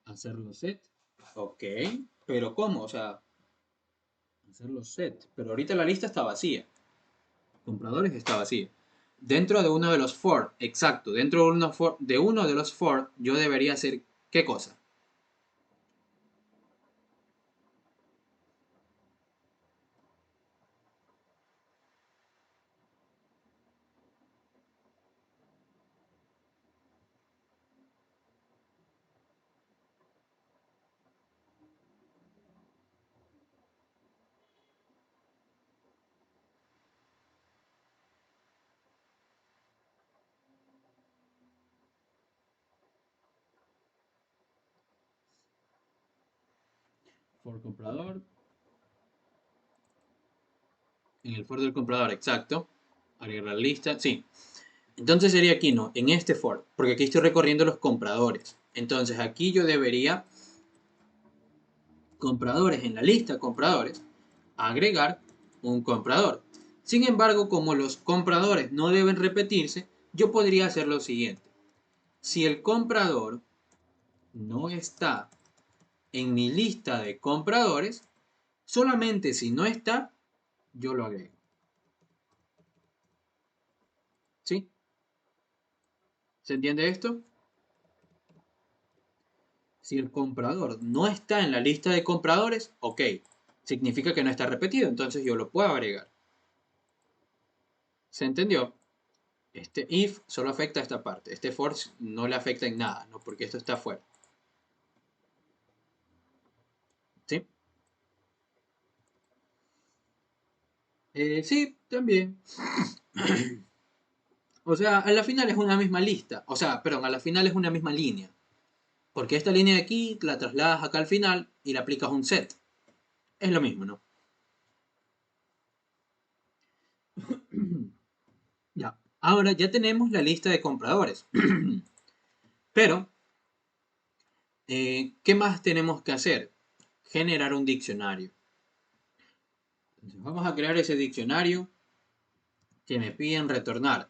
Hacerlo set. Ok, pero ¿cómo? O sea, hacerlo set. Pero ahorita la lista está vacía. Compradores está vacía. Dentro de uno de los for, exacto, dentro de uno de los for, yo debería hacer ¿qué cosa? For comprador. En el for del comprador, exacto. Agregar la lista, sí. Entonces sería aquí, ¿no? En este for, porque aquí estoy recorriendo los compradores. Entonces aquí yo debería, compradores en la lista compradores, agregar un comprador. Sin embargo, como los compradores no deben repetirse, yo podría hacer lo siguiente. Si el comprador no está en mi lista de compradores, solamente si no está, yo lo agrego. ¿Sí? ¿Se entiende esto? Si el comprador no está en la lista de compradores, ok, significa que no está repetido, entonces yo lo puedo agregar. ¿Se entendió? Este if solo afecta a esta parte, este for no le afecta en nada, ¿no? Porque esto está fuera. ¿Sí? Sí, también. O sea, a la final es una misma lista. O sea, perdón, a la final es una misma línea. Porque esta línea de aquí la trasladas acá al final y le aplicas un set. Es lo mismo, ¿no? Ya. Ahora ya tenemos la lista de compradores. Pero, ¿qué más tenemos que hacer? Generar un diccionario. Entonces, vamos a crear ese diccionario que me piden retornar.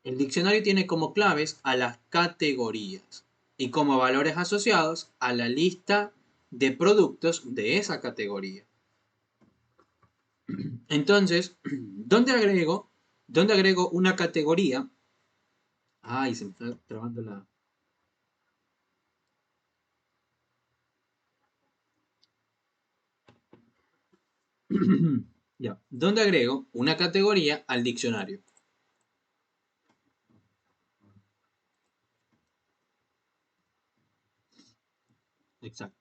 El diccionario tiene como claves a las categorías y como valores asociados a la lista de productos de esa categoría. Entonces, ¿dónde agrego una categoría? Ay, se me está trabando la... Ya, ¿dónde agrego una categoría al diccionario? Exacto.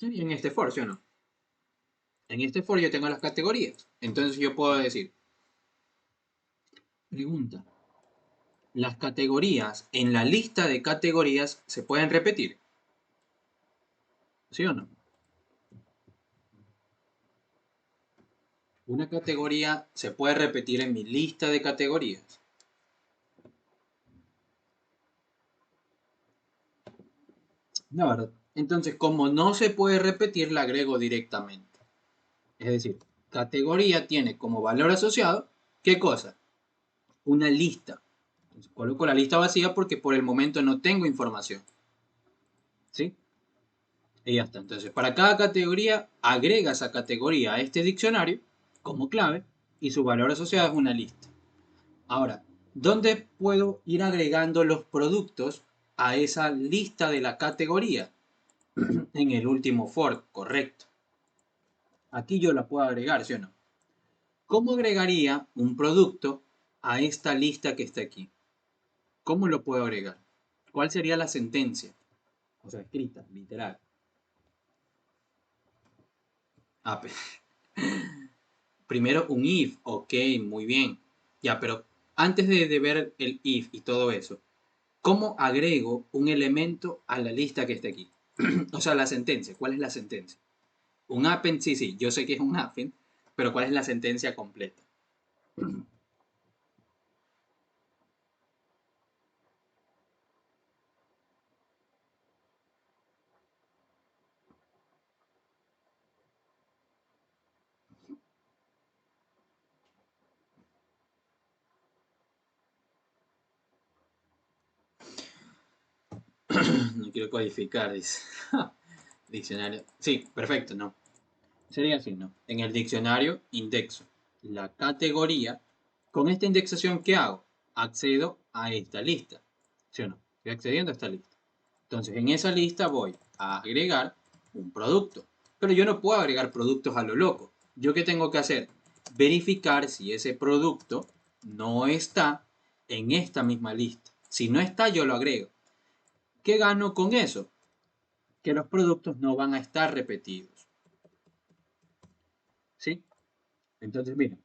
Y en este for, ¿sí o no? En este for yo tengo las categorías. Entonces yo puedo decir, pregunta, ¿las categorías en la lista de categorías se pueden repetir? ¿Sí o no? Una categoría se puede repetir en mi lista de categorías. La verdad. Entonces, como no se puede repetir, la agrego directamente. Es decir, categoría tiene como valor asociado, ¿qué cosa? Una lista. Entonces, coloco la lista vacía porque por el momento no tengo información. ¿Sí? Y ya está. Entonces, para cada categoría, agrega esa categoría a este diccionario como clave y su valor asociado es una lista. Ahora, ¿dónde puedo ir agregando los productos a esa lista de la categoría? En el último for, correcto. Aquí yo la puedo agregar, ¿sí o no? ¿Cómo agregaría un producto a esta lista que está aquí? ¿Cómo lo puedo agregar? ¿Cuál sería la sentencia? O sea, escrita, literal. Ah, primero un if, ok, muy bien. Ya, pero antes de ver el if y todo eso, ¿cómo agrego un elemento a la lista que está aquí? O sea, la sentencia. ¿Cuál es la sentencia? Un append, sí, sí, yo sé que es un append, pero ¿cuál es la sentencia completa? No quiero codificar, dice. Diccionario. Sí, perfecto, no. Sería así, ¿no? En el diccionario indexo la categoría. Con esta indexación, ¿qué hago? Accedo a esta lista. ¿Sí o no? Estoy accediendo a esta lista. Entonces, en esa lista voy a agregar un producto. Pero yo no puedo agregar productos a lo loco. ¿Yo qué tengo que hacer? Verificar si ese producto no está en esta misma lista. Si no está, yo lo agrego. ¿Qué gano con eso? Que los productos no van a estar repetidos. ¿Sí? Entonces, miren,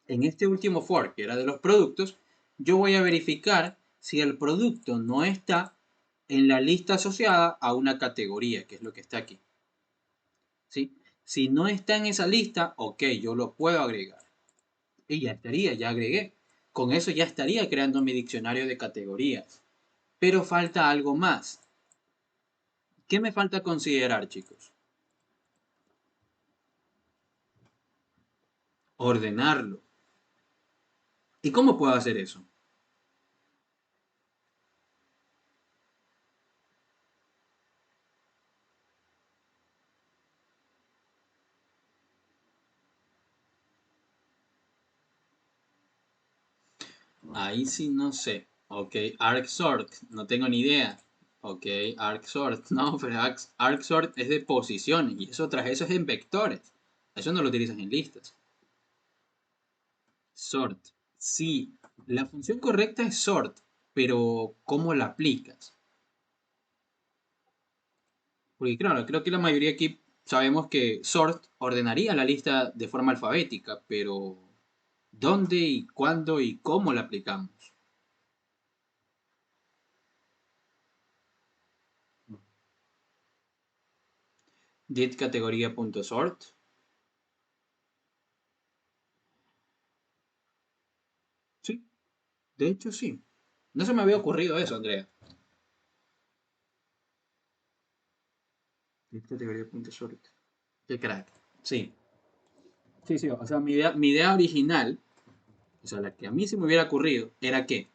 en este último for, que era de los productos, yo voy a verificar si el producto no está en la lista asociada a una categoría, que es lo que está aquí. ¿Sí? Si no está en esa lista, ok, yo lo puedo agregar. Y ya estaría, ya agregué. Con eso ya estaría creando mi diccionario de categorías. Pero falta algo más. ¿Qué me falta considerar, chicos? Ordenarlo. ¿Y cómo puedo hacer eso? Ahí sí no sé. Ok, arcsort, no tengo ni idea. Ok, arcsort, no, pero arcsort es de posiciones y eso tras eso es en vectores. Eso no lo utilizas en listas. Sort, sí, la función correcta es sort, pero ¿cómo la aplicas? Porque claro, creo que la mayoría aquí sabemos que sort ordenaría la lista de forma alfabética, pero ¿dónde y cuándo y cómo la aplicamos? Did categoría.sort. Sí, de hecho sí. No se me había ocurrido eso, Andrea. Did categoría.sort. Qué crack. Sí. Sí, sí. O sea, mi idea original, o sea, la que a mí se me hubiera ocurrido, era que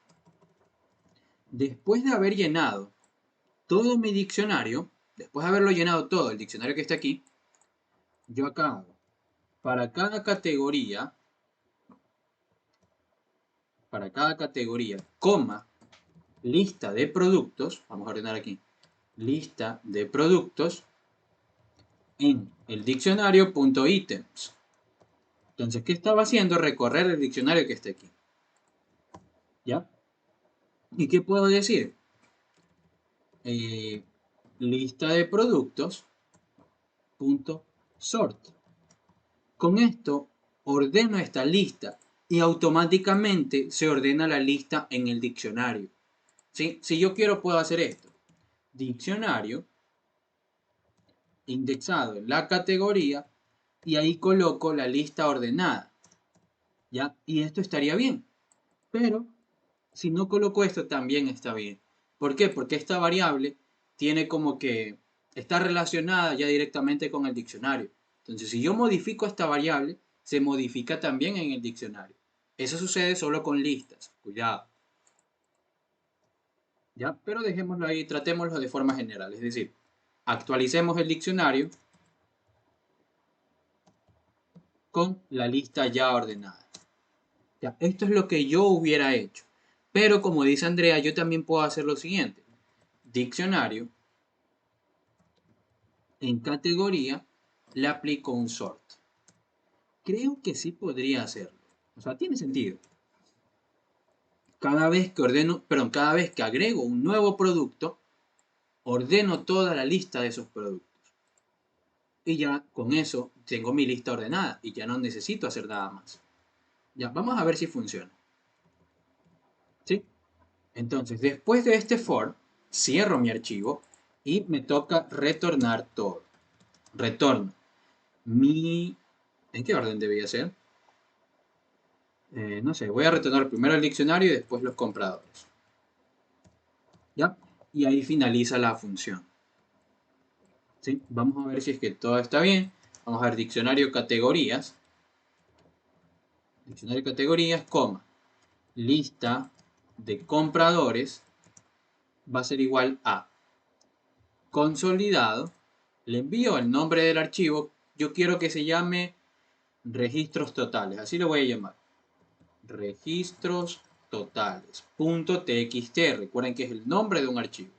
después de haber llenado todo mi diccionario, después de haberlo llenado todo, el diccionario que está aquí, yo acá hago, para cada categoría, coma, lista de productos, vamos a ordenar aquí, lista de productos en el diccionario.items. Entonces, ¿qué estaba haciendo? Recorrer el diccionario que está aquí. ¿Ya? ¿Y qué puedo decir? Eh, lista de productos, punto sort. Con esto ordeno esta lista y automáticamente se ordena la lista en el diccionario. ¿Sí? Si yo quiero puedo hacer esto. Diccionario, indexado en la categoría y ahí coloco la lista ordenada. ¿Ya? Y esto estaría bien. Pero si no coloco esto también está bien. ¿Por qué? Porque esta variable tiene como que está relacionada ya directamente con el diccionario. Entonces, si yo modifico esta variable, se modifica también en el diccionario. Eso sucede solo con listas. Cuidado. ¿Ya? Pero dejémoslo ahí, tratémoslo de forma general. Es decir, actualicemos el diccionario con la lista ya ordenada. ¿Ya? Esto es lo que yo hubiera hecho. Pero como dice Andrea, yo también puedo hacer lo siguiente. Diccionario, en categoría, le aplico un sort. Creo que sí podría hacerlo. O sea, tiene sentido. Cada vez que agrego un nuevo producto, ordeno toda la lista de esos productos. Y ya con eso tengo mi lista ordenada y ya no necesito hacer nada más. Ya, vamos a ver si funciona. ¿Sí? Entonces, después de este for, cierro mi archivo y me toca retornar todo. Retorno mi ¿En qué orden debía ser? No sé, voy a retornar primero el diccionario y después los compradores. ¿Ya? Y ahí finaliza la función. ¿Sí? Vamos a ver si es que todo está bien. Vamos a ver diccionario categorías. Diccionario categorías, coma. Lista de compradores va a ser igual a consolidado. Le envío el nombre del archivo. Yo quiero que se llame registros totales. Así lo voy a llamar. Registros totales. .txt. Recuerden que es el nombre de un archivo.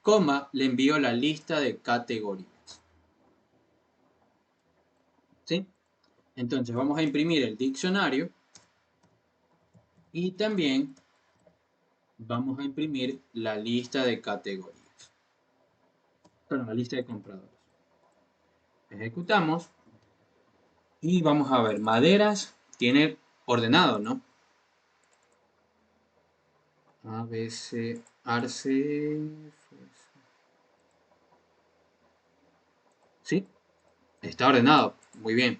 Coma, le envío la lista de categorías. ¿Sí? Entonces vamos a imprimir el diccionario y también vamos a imprimir la lista de categorías. Perdón, la lista de compradores. Ejecutamos y vamos a ver, maderas tiene ordenado, ¿no? A, B, C, Arce. ¿Sí? Está ordenado. Muy bien.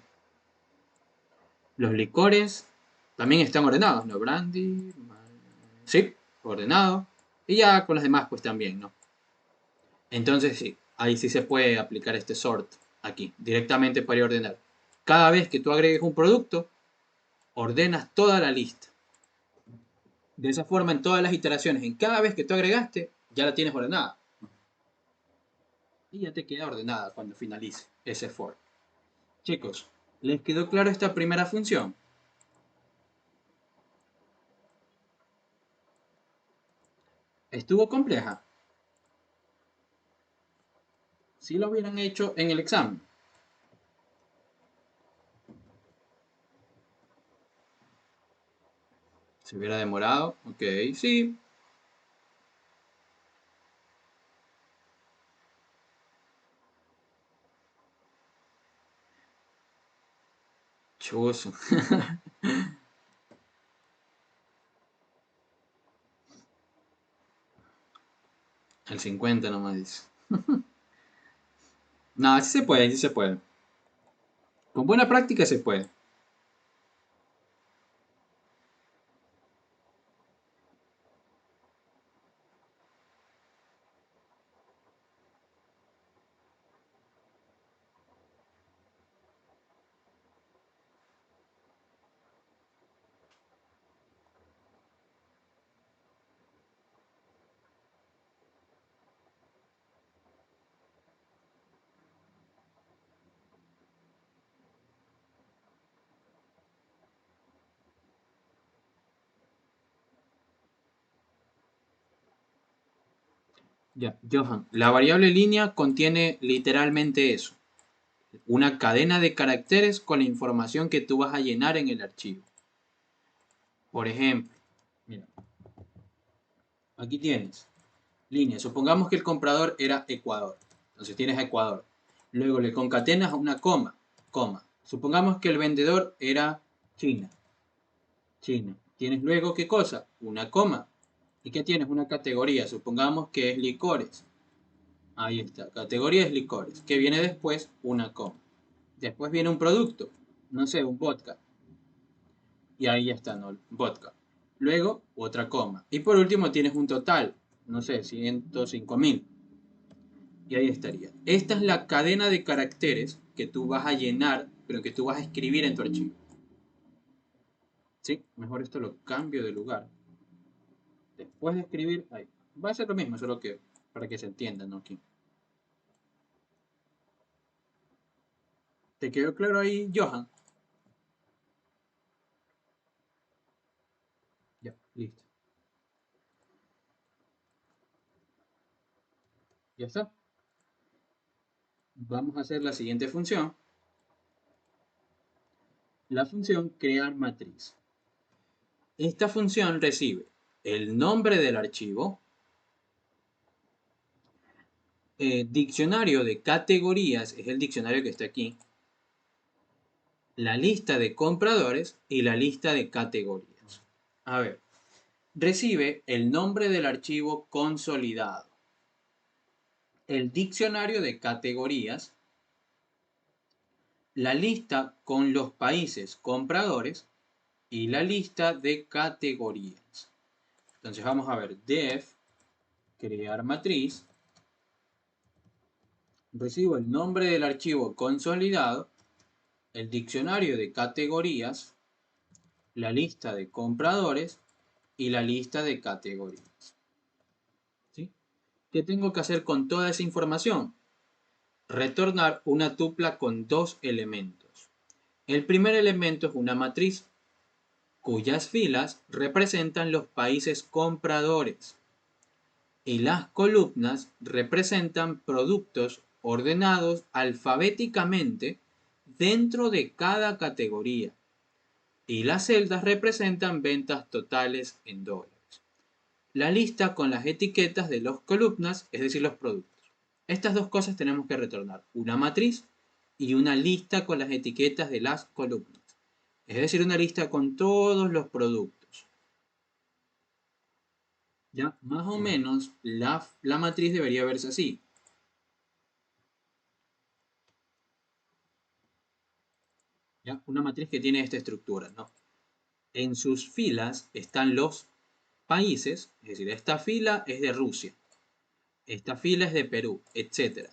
Los licores también están ordenados, ¿no? Brandy. Sí, ordenado. Y ya con los demás, pues también, ¿no? Entonces sí, ahí sí se puede aplicar este sort aquí, directamente para ordenar. Cada vez que tú agregues un producto, ordenas toda la lista. De esa forma, en todas las iteraciones, en cada vez que tú agregaste, ya la tienes ordenada. Y ya te queda ordenada cuando finalice ese for. Chicos, ¿les quedó claro esta primera función? ¿Estuvo compleja? Si lo hubieran hecho en el examen. ¿Se hubiera demorado? Ok, sí. Chuso. El 50 nomás dice. No, sí se puede, sí se puede. Con buena práctica se puede. Ya, Johan, la variable línea contiene literalmente eso, una cadena de caracteres con la información que tú vas a llenar en el archivo. Por ejemplo, mira, aquí tienes línea. Supongamos que el comprador era Ecuador. Entonces tienes a Ecuador. Luego le concatenas una coma, coma. Supongamos que el vendedor era China. China. Tienes luego, ¿qué cosa? Una coma. ¿Y qué tienes? Una categoría. Supongamos que es licores. Ahí está. Categoría es licores. ¿Qué viene después? Una coma. Después viene un producto. No sé, un vodka. Y ahí ya está, ¿no? Vodka. Luego, otra coma. Y por último tienes un total. No sé, 105.000. Y ahí estaría. Esta es la cadena de caracteres que tú vas a llenar, pero que tú vas a escribir en tu archivo. ¿Sí? Mejor esto lo cambio de lugar. Después de escribir, ahí. Va a ser lo mismo, solo que para que se entienda, ¿no? Aquí. ¿Te quedó claro ahí, Johan? Ya, listo. ¿Ya está? Vamos a hacer la siguiente función. La función crear matriz. Esta función recibe el nombre del archivo, diccionario de categorías, es el diccionario que está aquí, la lista de compradores y la lista de categorías. A ver, recibe el nombre del archivo consolidado, el diccionario de categorías, la lista con los países compradores y la lista de categorías. Entonces vamos a ver, def, crear matriz, recibo el nombre del archivo consolidado, el diccionario de categorías, la lista de compradores y la lista de categorías. ¿Sí? ¿Qué tengo que hacer con toda esa información? Retornar una tupla con dos elementos. El primer elemento es una matriz cuyas filas representan los países compradores y las columnas representan productos ordenados alfabéticamente dentro de cada categoría y las celdas representan ventas totales en dólares. La lista con las etiquetas de las columnas, es decir, los productos. Estas dos cosas tenemos que retornar, una matriz y una lista con las etiquetas de las columnas. Es decir, una lista con todos los productos. ¿Ya? Más o menos la matriz debería verse así. ¿Ya? Una matriz que tiene esta estructura, ¿no? En sus filas están los países, es decir, esta fila es de Rusia, esta fila es de Perú, etc.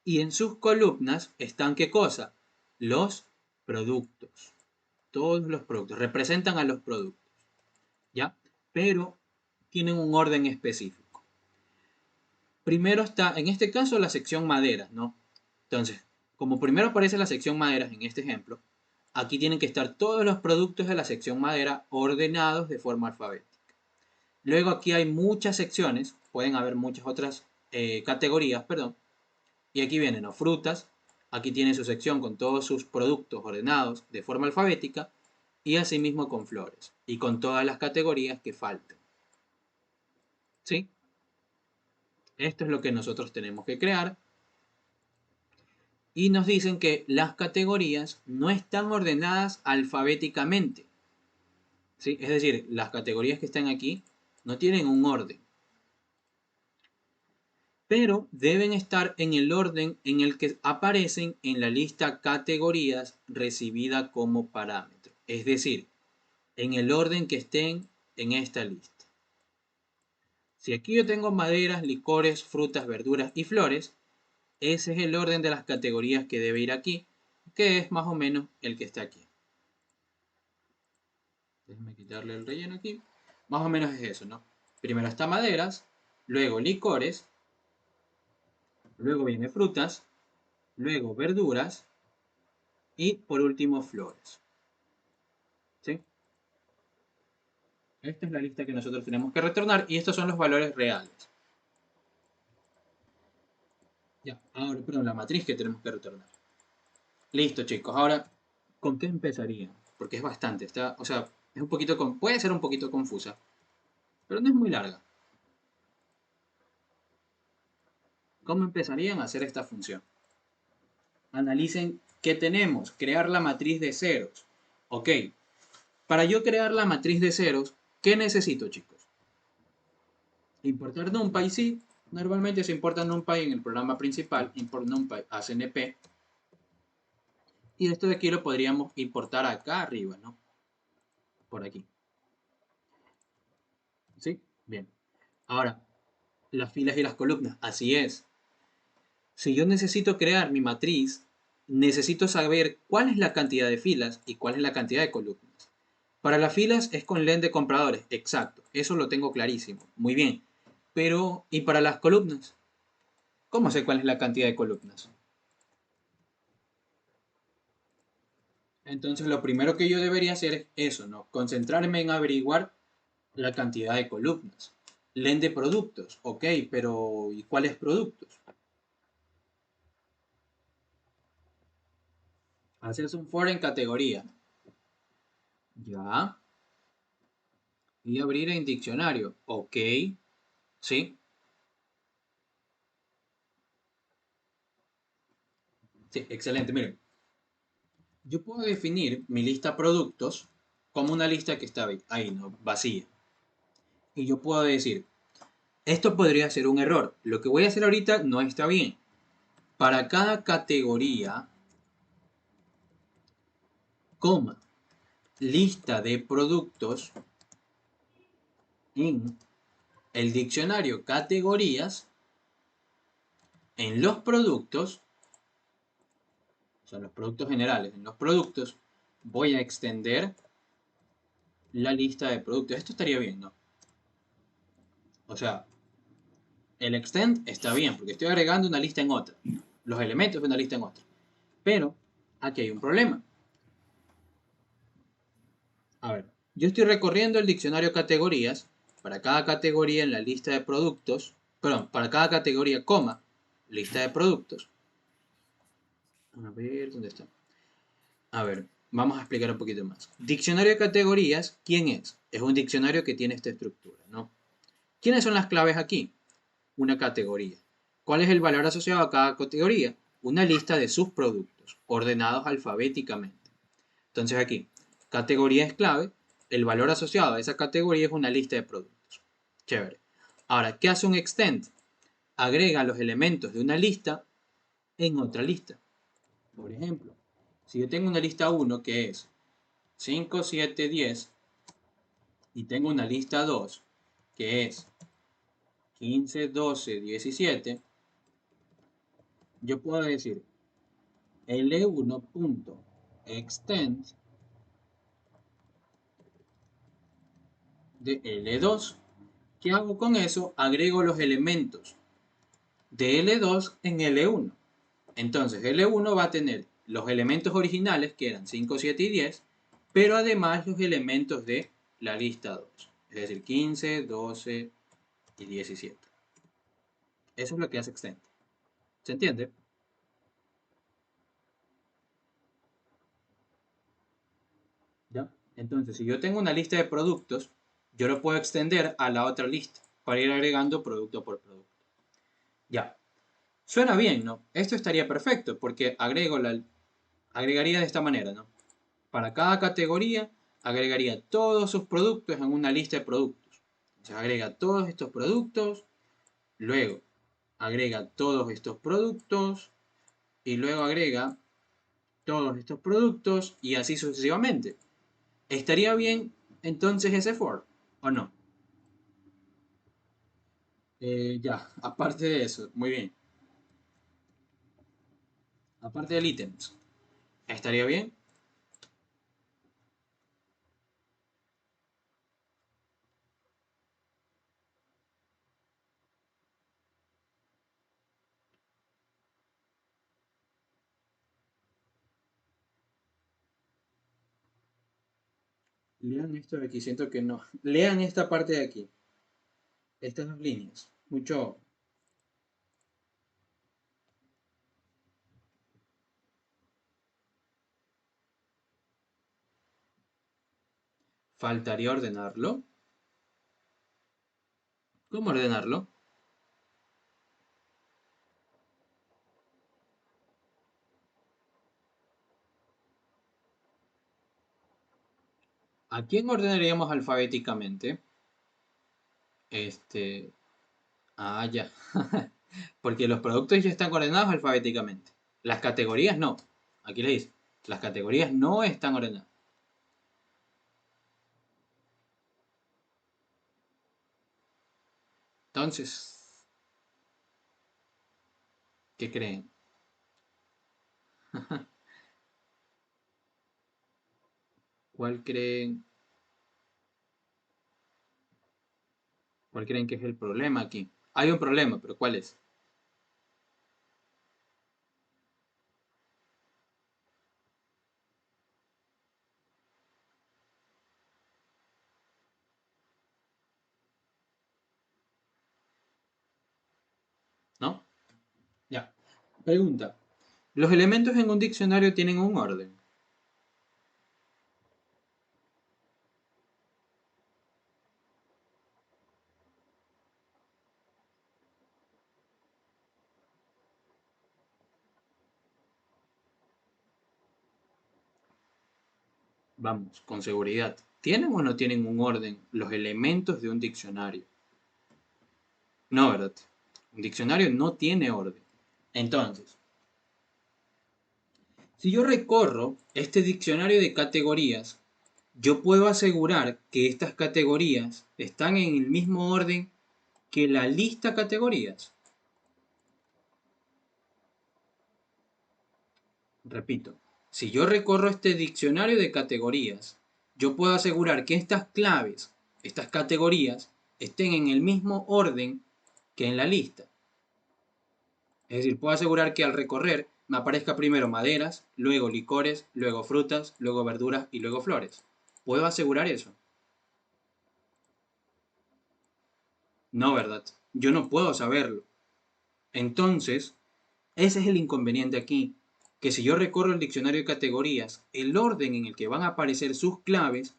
Y en sus columnas están, ¿qué cosa? Los productos. Todos los productos. Representan a los productos. ¿Ya? Pero tienen un orden específico. Primero está, en este caso, la sección maderas, ¿no? Entonces, como primero aparece la sección maderas en este ejemplo, aquí tienen que estar todos los productos de la sección madera ordenados de forma alfabética. Luego aquí hay muchas secciones, pueden haber muchas otras categorías, perdón. Y aquí vienen, ¿no? Frutas, aquí tiene su sección con todos sus productos ordenados de forma alfabética y asimismo con flores y con todas las categorías que falten. ¿Sí? Esto es lo que nosotros tenemos que crear. Y nos dicen que las categorías no están ordenadas alfabéticamente. ¿Sí? Es decir, las categorías que están aquí no tienen un orden. Pero deben estar en el orden en el que aparecen en la lista categorías recibida como parámetro. Es decir, en el orden que estén en esta lista. Si aquí yo tengo maderas, licores, frutas, verduras y flores, ese es el orden de las categorías que debe ir aquí, que es más o menos el que está aquí. Déjenme quitarle el relleno aquí. Más o menos es eso, ¿no? Primero está maderas, luego licores, luego viene frutas, luego verduras y por último flores. ¿Sí? Esta es la lista que nosotros tenemos que retornar y estos son los valores reales. Ya, ahora, perdón, la matriz que tenemos que retornar. Listo, chicos. Ahora, ¿con qué empezaría? Porque es bastante, está, o sea, es un poquito, puede ser un poquito confusa, pero no es muy larga. ¿Cómo empezarían a hacer esta función? Analicen qué tenemos, crear la matriz de ceros. Ok, para yo crear la matriz de ceros, ¿qué necesito, chicos? Importar NumPy, sí. Normalmente se importa NumPy en el programa principal, import NumPy a CNP. Y esto de aquí lo podríamos importar acá arriba, ¿no? Por aquí. ¿Sí? Bien. Ahora, las filas y las columnas. Así es. Si yo necesito crear mi matriz, necesito saber cuál es la cantidad de filas y cuál es la cantidad de columnas. Para las filas es con len de compradores, exacto, eso lo tengo clarísimo, muy bien. Pero, ¿y para las columnas? ¿Cómo sé cuál es la cantidad de columnas? Entonces lo primero que yo debería hacer es eso, ¿no? Concentrarme en averiguar la cantidad de columnas. Len de productos, ok, pero ¿y cuáles productos? Haces un for en categoría. Ya. Y abrir en diccionario. Ok. ¿Sí? Sí, excelente. Miren, yo puedo definir mi lista productos como una lista que está ahí, ¿no? Vacía. Y yo puedo decir, esto podría ser un error. Lo que voy a hacer ahorita no está bien. Para cada categoría coma, lista de productos en el diccionario categorías, en los productos, o sea, los productos generales, en los productos, voy a extender la lista de productos. Esto estaría bien, ¿no? O sea, el extend está bien, porque estoy agregando una lista en otra. Los elementos de una lista en otra. Pero aquí hay un problema. A ver, yo estoy recorriendo el diccionario categorías. Para cada categoría en la lista de productos, perdón, para cada categoría, coma, lista de productos. A ver, ¿dónde está? A ver, vamos a explicar un poquito más. Diccionario de categorías, ¿quién es? Es un diccionario que tiene esta estructura, ¿no? ¿Quiénes son las claves aquí? Una categoría. ¿Cuál es el valor asociado a cada categoría? Una lista de sus productos, ordenados alfabéticamente. Entonces aquí, categoría es clave, el valor asociado a esa categoría es una lista de productos. Chévere. Ahora, ¿qué hace un extend? Agrega los elementos de una lista en otra lista. Por ejemplo, si yo tengo una lista 1 que es 5, 7, 10 y tengo una lista 2 que es 15, 12, 17, yo puedo decir L1.extend de L2. ¿Qué hago con eso? Agrego los elementos de L2 en L1. Entonces L1 va a tener los elementos originales que eran 5, 7 y 10, pero además los elementos de la lista 2, es decir, 15, 12 y 17. Eso es lo que hace extend. ¿Se entiende? ¿Ya? Entonces, si yo tengo una lista de productos, yo lo puedo extender a la otra lista para ir agregando producto por producto. Ya. Suena bien, ¿no? Esto estaría perfecto porque agregaría de esta manera, ¿no? Para cada categoría, agregaría todos sus productos en una lista de productos. Entonces agrega todos estos productos, luego agrega todos estos productos y luego agrega todos estos productos y así sucesivamente. ¿Estaría bien entonces ese for o no? Ya, aparte de eso, muy bien. Aparte del ítems, ¿estaría bien? Lean esto de aquí, siento que no. Lean esta parte de aquí, estas dos líneas. Mucho. Faltaría ordenarlo. ¿Cómo ordenarlo? ¿A quién ordenaríamos alfabéticamente? Este. Ah, ya. Porque los productos ya están ordenados alfabéticamente. Las categorías no. Aquí le dice. Las categorías no están ordenadas. Entonces, ¿qué creen? ¿Cuál creen? ¿Cuál creen que es el problema aquí? Hay un problema, pero ¿cuál es? ¿No? Ya. Pregunta. ¿Los elementos en un diccionario tienen un orden? Vamos, con seguridad. ¿Tienen o no tienen un orden los elementos de un diccionario? No, ¿verdad? Un diccionario no tiene orden. Entonces, Si yo recorro este diccionario de categorías, yo puedo asegurar que estas categorías están en el mismo orden que la lista categorías. Repito, si yo recorro este diccionario de categorías, yo puedo asegurar que estas claves, estas categorías, estén en el mismo orden que en la lista. Es decir, puedo asegurar que al recorrer me aparezca primero maderas, luego licores, luego frutas, luego verduras y luego flores. ¿Puedo asegurar eso? No, ¿verdad? Yo no puedo saberlo. Entonces, ese es el inconveniente aquí, que si yo recorro el diccionario de categorías, el orden en el que van a aparecer sus claves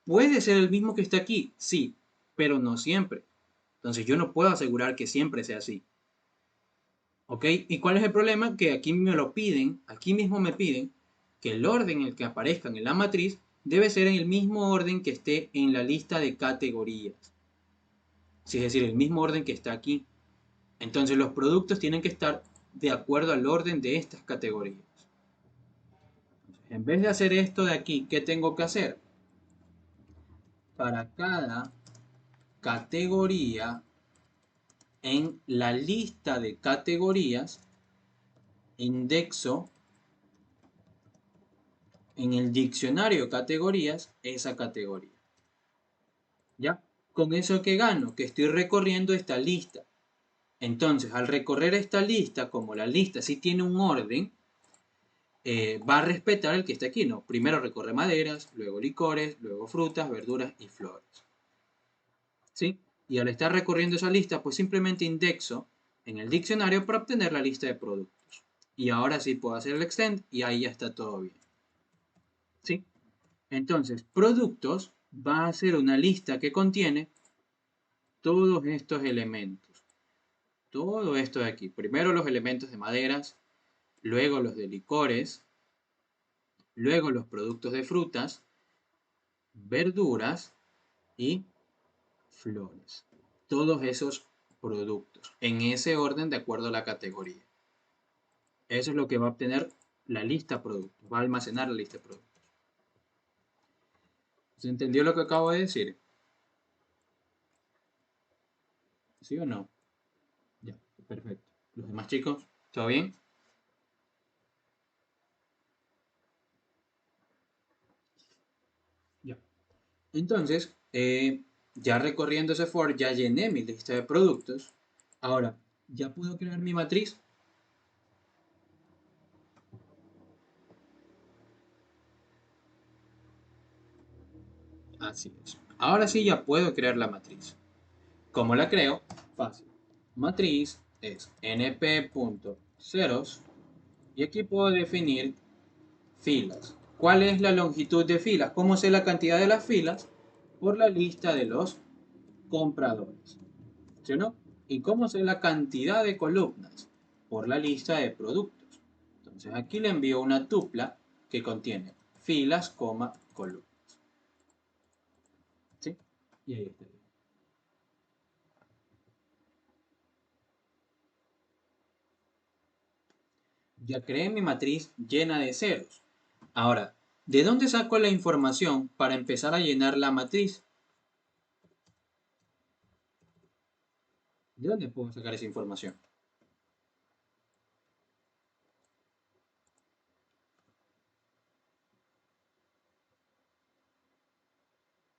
puede ser el mismo que está aquí, sí, pero no siempre. Entonces yo no puedo asegurar que siempre sea así. ¿Ok? ¿Y cuál es el problema? Que aquí me lo piden, aquí mismo me piden que el orden en el que aparezcan en la matriz debe ser en el mismo orden que esté en la lista de categorías. Sí, es decir, el mismo orden que está aquí. Entonces los productos tienen que estar de acuerdo al orden de estas categorías. En vez de hacer esto de aquí, ¿qué tengo que hacer? Para cada categoría, en la lista de categorías, indexo en el diccionario de categorías esa categoría. ¿Ya? Con eso que gano, que estoy recorriendo esta lista. Entonces, al recorrer esta lista, como la lista sí tiene un orden, va a respetar el que está aquí, ¿no? Primero recorre maderas, luego licores, luego frutas, verduras y flores. ¿Sí? Y al estar recorriendo esa lista, pues simplemente indexo en el diccionario para obtener la lista de productos. Y ahora sí puedo hacer el extend y ahí ya está todo bien. ¿Sí? Entonces, productos va a ser una lista que contiene todos estos elementos. Todo esto de aquí. Primero los elementos de maderas, luego los de licores, luego los productos de frutas, verduras y flores. Todos esos productos, en ese orden de acuerdo a la categoría. Eso es lo que va a obtener la lista de productos, va a almacenar la lista de productos. ¿Se entendió lo que acabo de decir? ¿Sí o no? Ya, perfecto. ¿Los demás chicos? ¿Todo bien? Ya. Entonces, ya recorriendo ese for, ya llené mi lista de productos. Ahora, ¿ya puedo crear mi matriz? Así es. Ahora sí ya puedo crear la matriz. ¿Cómo la creo? Fácil. Matriz es np.ceros y aquí puedo definir filas. ¿Cuál es la longitud de filas? ¿Cómo sé la cantidad de las filas? Por la lista de los compradores. ¿Sí o no? ¿Y cómo sé la cantidad de columnas? Por la lista de productos. Entonces aquí le envío una tupla que contiene filas, columnas. ¿Sí? Y ahí está. Ya creé mi matriz llena de ceros. Ahora, ¿de dónde saco la información para empezar a llenar la matriz? ¿De dónde puedo sacar esa información?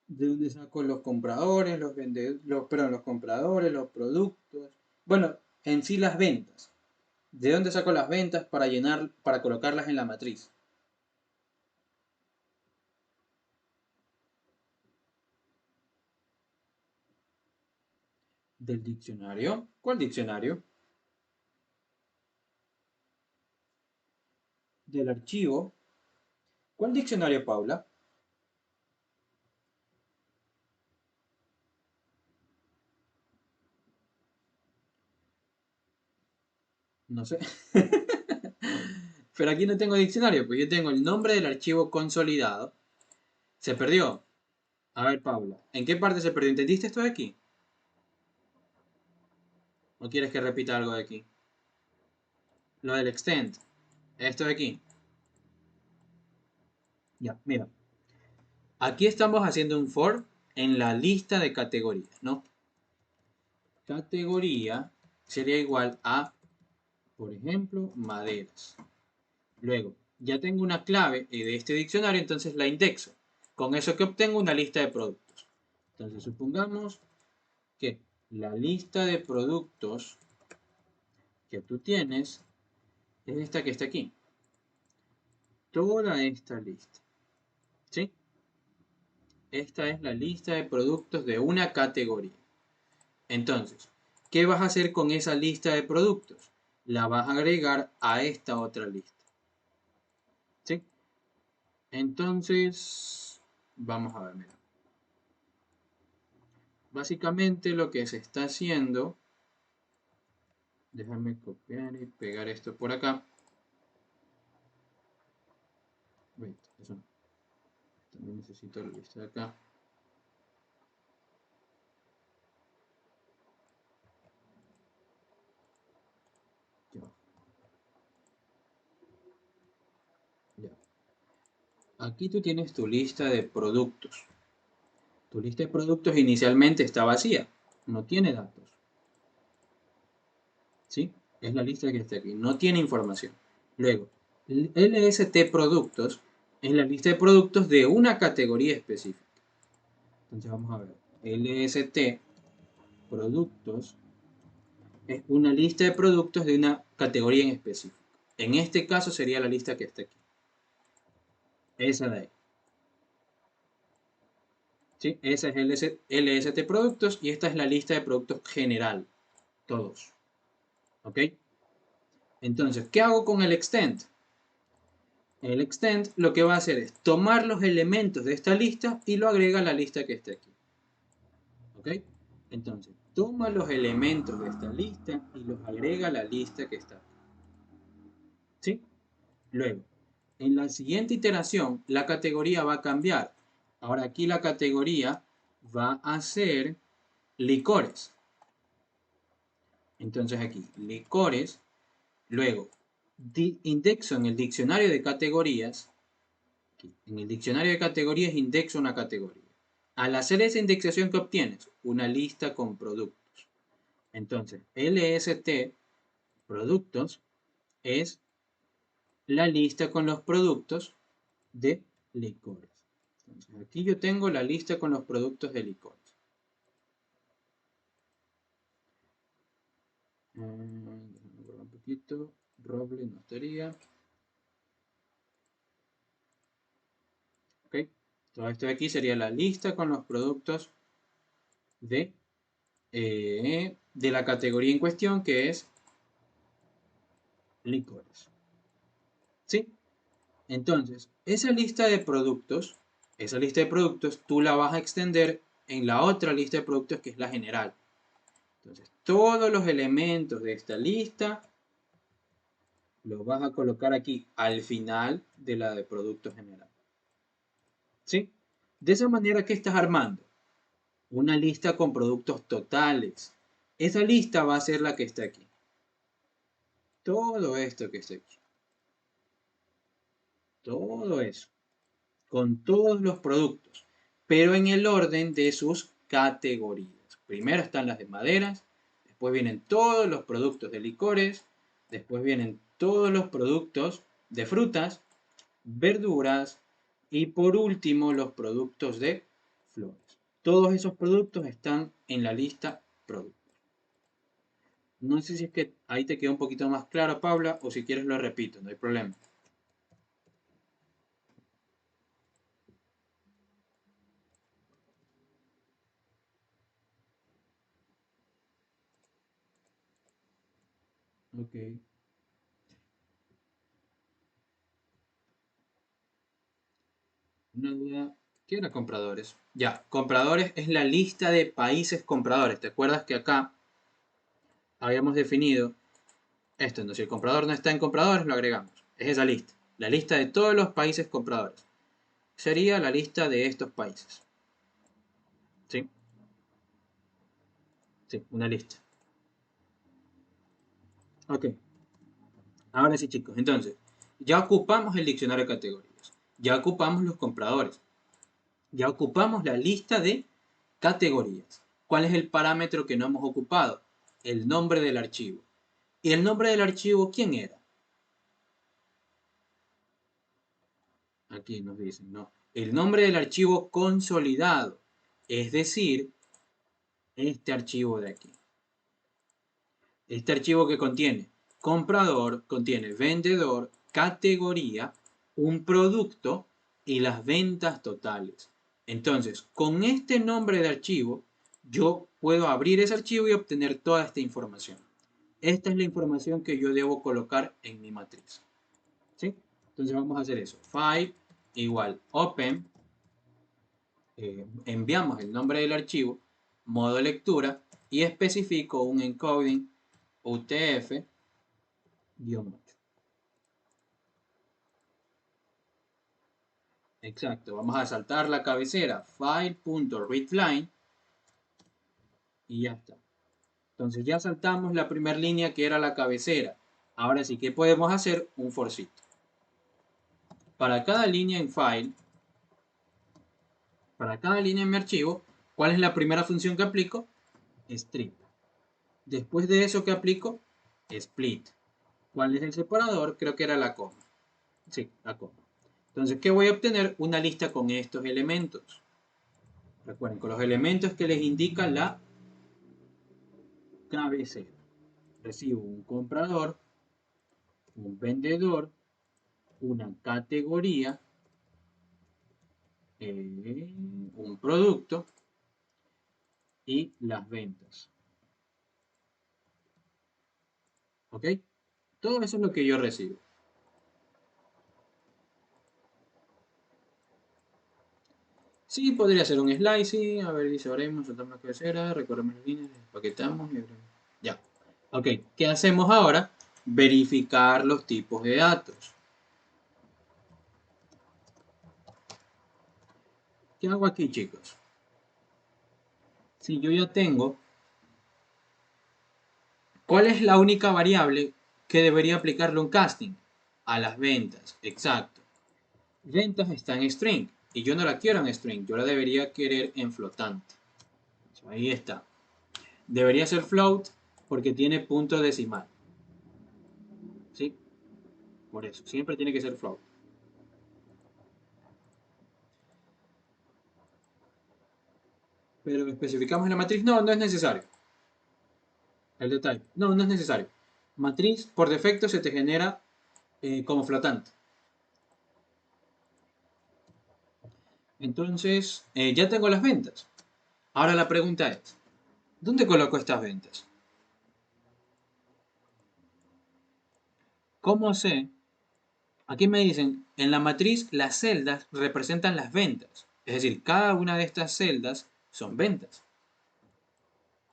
¿De dónde saco los compradores, los vendedores, perdón, los compradores, los productos? Bueno, en sí las ventas. ¿De dónde saco las ventas para llenar, para colocarlas en la matriz? ¿Del diccionario? ¿Cuál diccionario? ¿Del archivo? ¿Cuál diccionario, Paula? No sé. Pero aquí no tengo diccionario, pues yo tengo el nombre del archivo consolidado. ¿Se perdió? A ver, Paula, ¿en qué parte se perdió? ¿Entendiste esto de aquí? ¿O quieres que repita algo de aquí? Lo del extend. Esto de aquí. Ya, mira. Aquí estamos haciendo un for en la lista de categorías, ¿no? Categoría sería igual a, por ejemplo, maderas. Luego, ya tengo una clave de este diccionario, entonces la indexo. Con eso que obtengo una lista de productos. Entonces, supongamos que la lista de productos que tú tienes es esta que está aquí. Toda esta lista. ¿Sí? Esta es la lista de productos de una categoría. Entonces, ¿qué vas a hacer con esa lista de productos? La vas a agregar a esta otra lista. ¿Sí? Entonces, vamos a ver, mira. Básicamente lo que se está haciendo, déjame copiar y pegar esto por acá. Wait, eso no. También necesito la lista de acá. Ya. Ya. Aquí tú tienes tu lista de productos. Tu lista de productos inicialmente está vacía, no tiene datos. ¿Sí? Es la lista que está aquí, no tiene información. Luego, LST productos es la lista de productos de una categoría específica. Entonces vamos a ver. LST productos es una lista de productos de una categoría en específico. En este caso sería la lista que está aquí. Esa de ahí. ¿Sí? Esa es LST productos y esta es la lista de productos general. Todos. ¿Ok? Entonces, ¿qué hago con el extend? El extend lo que va a hacer es tomar los elementos de esta lista y lo agrega a la lista que está aquí. ¿Ok? Entonces, toma los elementos de esta lista y los agrega a la lista que está aquí. ¿Sí? Luego, en la siguiente iteración, la categoría va a cambiar. Ahora aquí la categoría va a ser licores. Entonces aquí, licores. Luego, indexo en el diccionario de categorías. En el diccionario de categorías indexo una categoría. Al hacer esa indexación, ¿qué obtienes? Una lista con productos. Entonces, LST productos es la lista con los productos de licores. Entonces, aquí yo tengo la lista con los productos de licores. Un poquito. Roble no estaría. Ok. Todo esto de aquí sería la lista con los productos de la categoría en cuestión, que es licores. ¿Sí? Entonces, esa lista de productos, tú la vas a extender en la otra lista de productos que es la general. Entonces, todos los elementos de esta lista los vas a colocar aquí al final de la de productos general. ¿Sí? De esa manera, ¿qué estás armando? Una lista con productos totales. Esa lista va a ser la que está aquí. Todo esto que está aquí. Todo eso. Con todos los productos, pero en el orden de sus categorías. Primero están las de maderas, después vienen todos los productos de licores, después vienen todos los productos de frutas, verduras y por último los productos de flores. Todos esos productos están en la lista productos. No sé si es que ahí te quedó un poquito más claro, Paula, o si quieres lo repito, no hay problema. Ok. Una duda. ¿Qué era compradores? Ya, compradores es la lista de países compradores. ¿Te acuerdas que acá habíamos definido esto? Entonces, si el comprador no está en compradores, lo agregamos. Es esa lista. La lista de todos los países compradores. Sería la lista de estos países. ¿Sí? Sí, una lista. Ok. Ahora sí, chicos. Entonces, Ya ocupamos el diccionario de categorías. Ya ocupamos los compradores. Ya ocupamos la lista de categorías. ¿Cuál es el parámetro que no hemos ocupado? El nombre del archivo. ¿Y el nombre del archivo quién era? Aquí nos dicen, ¿no? El nombre del archivo consolidado, es decir, este archivo de aquí. Este archivo que contiene comprador, contiene vendedor, categoría, un producto y las ventas totales. Entonces, con este nombre de archivo, yo puedo abrir ese archivo y obtener toda esta información. Esta es la información que yo debo colocar en mi matriz. ¿Sí? Entonces vamos a hacer eso. File igual open. Enviamos el nombre del archivo, modo lectura y especifico un encoding UTF-8. Exacto, vamos a saltar la cabecera file.readline y ya está. Entonces ya saltamos la primera línea que era la cabecera. Ahora sí que podemos hacer un forcito. Para cada línea en file, para cada línea en mi archivo, ¿cuál es la primera función que aplico? Strip. Después de eso, ¿qué aplico? Split. ¿Cuál es el separador? Creo que era la coma. Sí, la coma. Entonces, ¿qué voy a obtener? Una lista con estos elementos. Recuerden, con los elementos que les indica la cabecera. Recibo un comprador, un vendedor, una categoría, un producto y las ventas. ¿Ok? Todo eso es lo que yo recibo. Sí, podría ser un slicing. A ver, dice, abrimos, soltamos la cabecera, recorremos las líneas, empaquetamos y abrimos. Ya. Ok, ¿qué hacemos ahora? Verificar los tipos de datos. ¿Qué hago aquí, chicos? Si yo ya tengo, ¿cuál es la única variable que debería aplicarle un casting? A las ventas, exacto. Ventas está en string y yo no la quiero en string, yo la debería querer en flotante. Ahí está. Debería ser float porque tiene punto decimal. ¿Sí? Por eso, siempre tiene que ser float. Pero especificamos en la matriz, no, no es necesario. El detalle, no, no es necesario. Matriz por defecto se te genera como flotante. Entonces, ya tengo las ventas. Ahora la pregunta es, ¿dónde coloco estas ventas? ¿Cómo sé? Aquí me dicen, en la matriz las celdas representan las ventas. Es decir, cada una de estas celdas son ventas.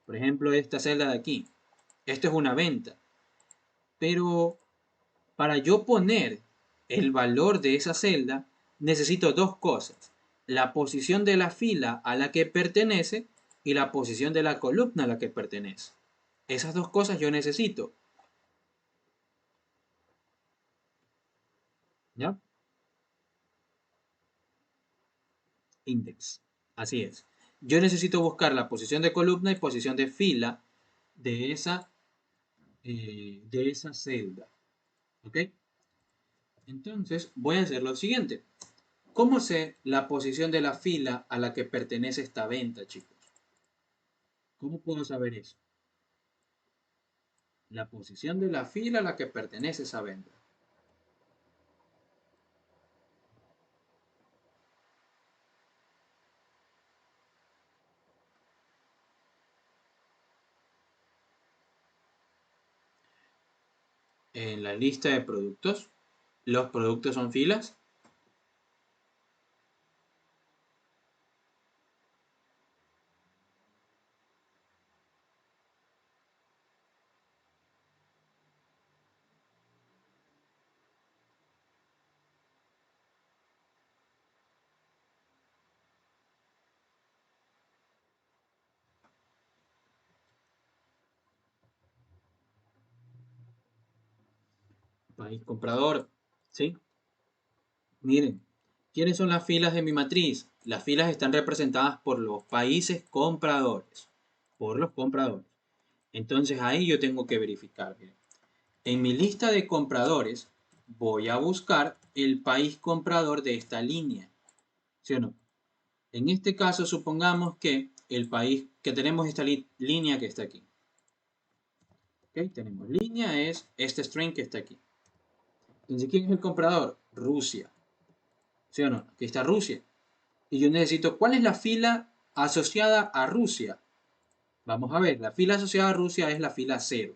Por ejemplo, esta celda de aquí. Esto es una venta. Pero para yo poner el valor de esa celda, necesito dos cosas. La posición de la fila a la que pertenece y la posición de la columna a la que pertenece. Esas dos cosas yo necesito. ¿Ya? Index. Así es. Yo necesito buscar la posición de columna y posición de fila de esa celda. ¿Ok? Entonces voy a hacer lo siguiente. ¿Cómo sé la posición de la fila a la que pertenece esta venta, chicos? ¿Cómo puedo saber eso? La posición de la fila a la que pertenece esa venta. En la lista de productos, los productos son filas. País comprador. ¿Sí? Miren, ¿quiénes son las filas de mi matriz? Las filas están representadas por los países compradores. Por los compradores. Entonces ahí yo tengo que verificar. Miren. En mi lista de compradores voy a buscar el país comprador de esta línea. ¿Sí o no? En este caso supongamos que el país que tenemos esta línea que está aquí. ¿Okay? Tenemos línea es este string que está aquí. Entonces, ¿quién es el comprador? Rusia. ¿Sí o no? Aquí está Rusia. Y yo necesito, ¿cuál es la fila asociada a Rusia? Vamos a ver, la fila asociada a Rusia es la fila 0.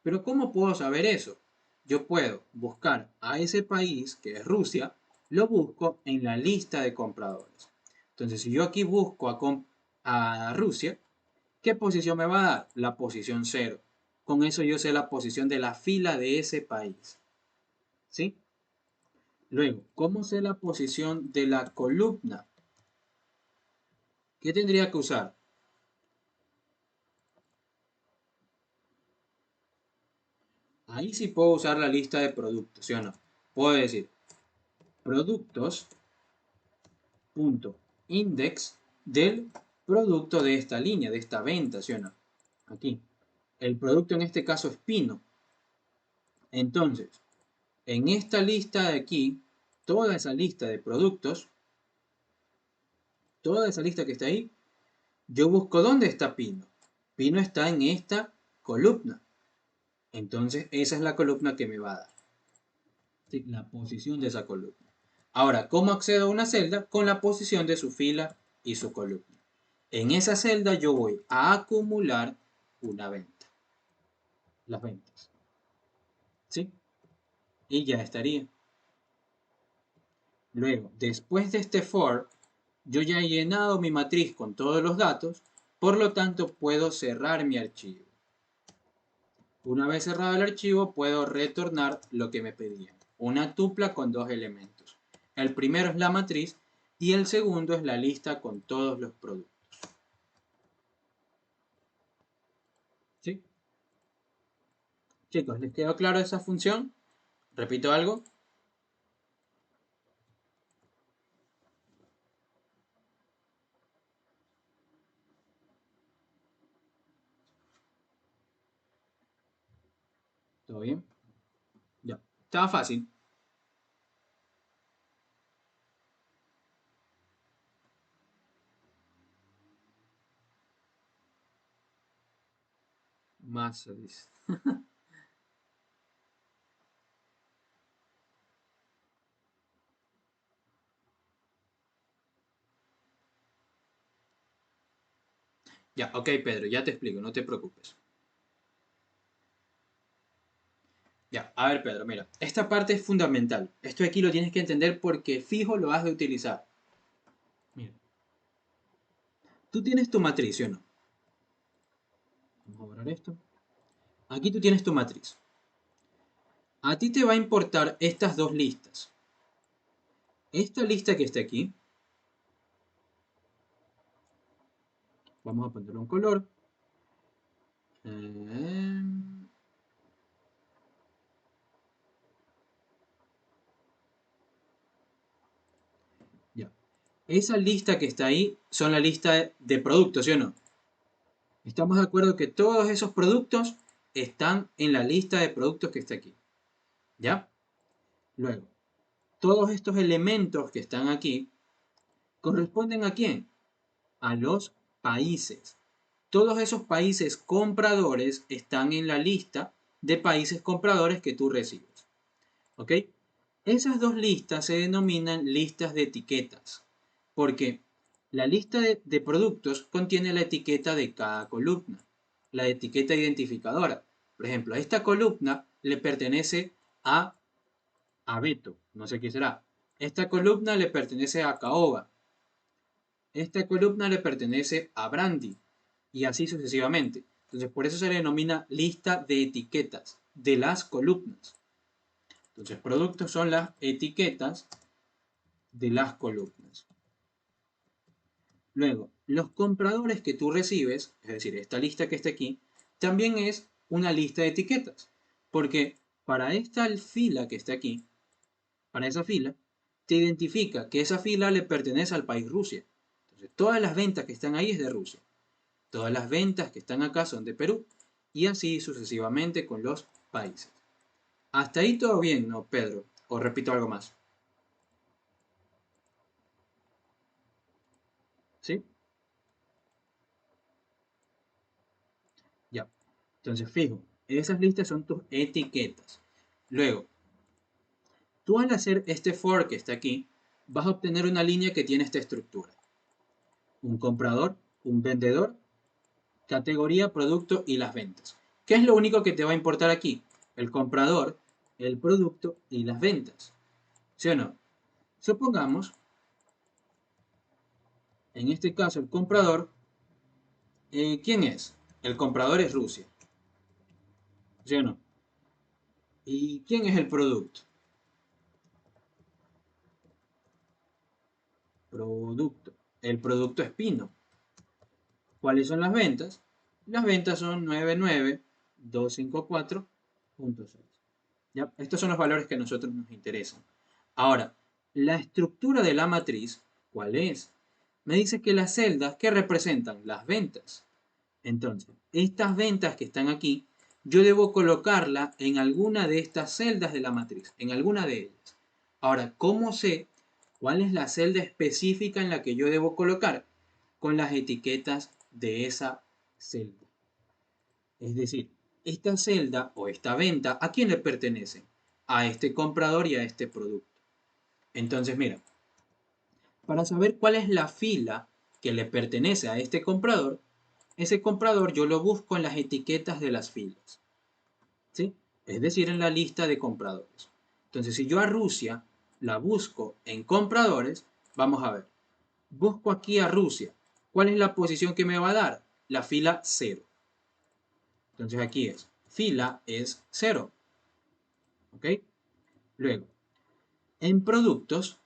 Pero ¿cómo puedo saber eso? Yo puedo buscar a ese país, que es Rusia, lo busco en la lista de compradores. Entonces, si yo aquí busco a Rusia, ¿qué posición me va a dar? La posición 0. Con eso yo sé la posición de la fila de ese país. ¿Sí? Luego, ¿cómo sé la posición de la columna? ¿Qué tendría que usar? Ahí sí puedo usar la lista de productos, ¿sí o no? Puedo decir productos.index del producto de esta línea, de esta venta, ¿sí o no? Aquí. El producto en este caso es pino. Entonces, en esta lista de aquí, toda esa lista de productos, toda esa lista que está ahí, yo busco dónde está pino. Pino está en esta columna. Entonces, esa es la columna que me va a dar. ¿Sí? La posición de esa columna. Ahora, ¿cómo accedo a una celda? Con la posición de su fila y su columna. En esa celda yo voy a acumular una venta. Las ventas. ¿Sí? Y ya estaría. Luego, después de este for, yo ya he llenado mi matriz con todos los datos, por lo tanto puedo cerrar mi archivo. Una vez cerrado el archivo, puedo retornar lo que me pedían. Una tupla con dos elementos. El primero es la matriz y el segundo es la lista con todos los productos. ¿Sí? Chicos, ¿les quedó claro esa función? ¿Repito algo? ¿Todo bien? Ya. Estaba fácil. Más feliz. Ya, ok, Pedro, ya te explico, no te preocupes. Ya, a ver, Pedro, mira, esta parte es fundamental. Esto aquí lo tienes que entender porque fijo lo has de utilizar. Mira, tú tienes tu matriz, ¿sí o no? Vamos a borrar esto. Aquí tú tienes tu matriz. A ti te va a importar estas dos listas. Esta lista que está aquí, vamos a ponerle un color. Eh, ya. Esa lista que está ahí son la lista de productos, ¿sí o no? Estamos de acuerdo que todos esos productos están en la lista de productos que está aquí. ¿Ya? Luego, todos estos elementos que están aquí corresponden ¿a quién? A los países. Todos esos países compradores están en la lista de países compradores que tú recibes. ¿Ok? Esas dos listas se denominan listas de etiquetas, porque la lista de productos contiene la etiqueta de cada columna, la etiqueta identificadora. Por ejemplo, esta columna le pertenece a Beto, no sé qué será. Esta columna le pertenece a Caoba. Esta columna le pertenece a Brandy. Y así sucesivamente. Entonces, por eso se le denomina lista de etiquetas de las columnas. Entonces, productos son las etiquetas de las columnas. Luego, los compradores que tú recibes, es decir, esta lista que está aquí, también es una lista de etiquetas. Porque para esta fila que está aquí, para esa fila, te identifica que esa fila le pertenece al país Rusia. Entonces, todas las ventas que están ahí es de Rusia. Todas las ventas que están acá son de Perú. Y así sucesivamente con los países. Hasta ahí todo bien, ¿no, Pedro? O repito algo más. ¿Sí? Ya. Entonces, fijo, esas listas son tus etiquetas. Luego, tú al hacer este for que está aquí, vas a obtener una línea que tiene esta estructura. Un comprador, un vendedor, categoría, producto y las ventas. ¿Qué es lo único que te va a importar aquí? El comprador, el producto y las ventas. ¿Sí o no? Supongamos, en este caso, el comprador, ¿quién es? El comprador es Rusia. ¿Sí o no? ¿Y quién es el producto? Producto. El producto es Pino. ¿Cuáles son las ventas? Las ventas son 99254.6. ¿Ya? Estos son los valores que a nosotros nos interesan. Ahora, la estructura de la matriz, ¿cuál es? Me dice que las celdas que representan las ventas. Entonces, estas ventas que están aquí, yo debo colocarla en alguna de estas celdas de la matriz, en alguna de ellas. Ahora, ¿cómo sé cuál es la celda específica en la que yo debo colocar? Con las etiquetas de esa celda. Es decir, esta celda o esta venta, ¿a quién le pertenece? A este comprador y a este producto. Entonces, mira, para saber cuál es la fila que le pertenece a este comprador, ese comprador yo lo busco en las etiquetas de las filas, ¿sí? Es decir, en la lista de compradores. Entonces, si yo a Rusia la busco en compradores, vamos a ver, busco aquí a Rusia. ¿Cuál es la posición que me va a dar? La fila 0. Entonces aquí es, fila es 0. ¿Ok? Luego, en productos,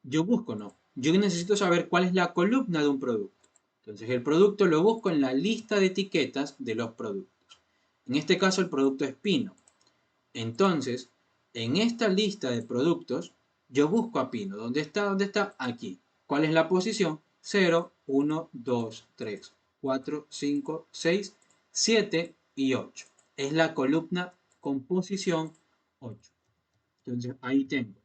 yo busco, no. Yo necesito saber cuál es la columna de un producto. Entonces el producto lo busco en la lista de etiquetas de los productos. En este caso el producto es Pino. Entonces, en esta lista de productos, yo busco a Pino. ¿Dónde está? ¿Dónde está? Aquí. ¿Cuál es la posición? 0, 1, 2, 3, 4, 5, 6, 7 y 8. Es la columna con posición 8. Entonces ahí tengo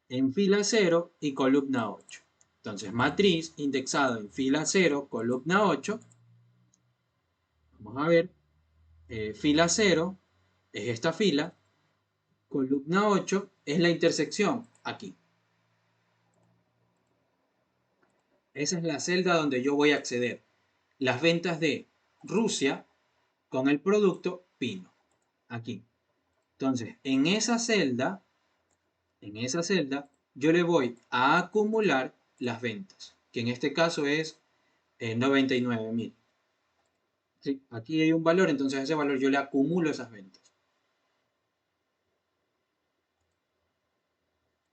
en fila 0 y columna 8. Entonces matriz indexado en fila 0, columna 8. Vamos a ver. Fila 0 es esta fila. Columna 8 es la intersección aquí. Esa es la celda donde yo voy a acceder. Las ventas de Rusia con el producto Pino. Aquí. Entonces, en esa celda, yo le voy a acumular las ventas, que en este caso es 99.000. ¿Sí? Aquí hay un valor, entonces a ese valor yo le acumulo esas ventas.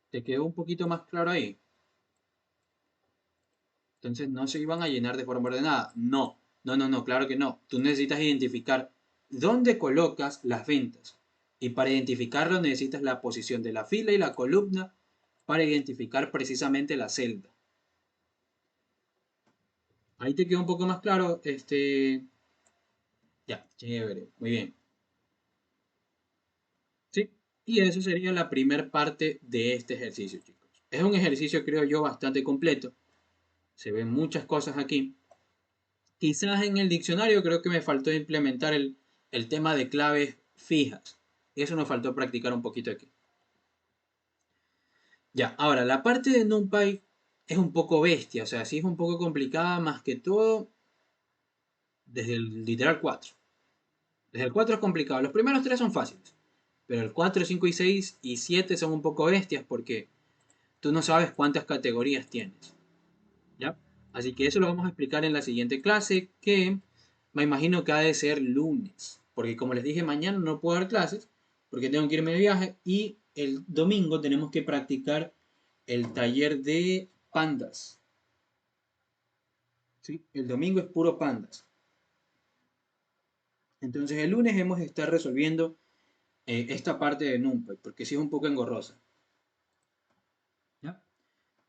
¿Te quedó un poquito más claro ahí? Entonces no se iban a llenar de forma ordenada. No, no, no, no, claro que no. Tú necesitas identificar dónde colocas las ventas. Y para identificarlo necesitas la posición de la fila y la columna para identificar precisamente la celda. Ahí te quedó un poco más claro. Ya, chévere, muy bien. ¿Sí? Y eso sería la primera parte de este ejercicio, chicos. Es un ejercicio, creo yo, bastante completo. Se ven muchas cosas aquí. Quizás en el diccionario creo que me faltó implementar el tema de claves fijas. Eso nos faltó practicar un poquito aquí. Ya, ahora, la parte de NumPy es un poco bestia, o sea, sí es un poco complicada más que todo desde el literal 4. Desde el 4 es complicado. Los primeros 3 son fáciles, pero el 4, 5 y 6 y 7 son un poco bestias porque tú no sabes cuántas categorías tienes. ¿Ya? Así que eso lo vamos a explicar en la siguiente clase, que me imagino que ha de ser lunes. Porque como les dije, mañana no puedo dar clases porque tengo que irme de viaje y el domingo tenemos que practicar el taller de pandas. ¿Sí? El domingo es puro pandas. Entonces el lunes hemos de estar resolviendo esta parte de NumPy, porque sí es un poco engorrosa.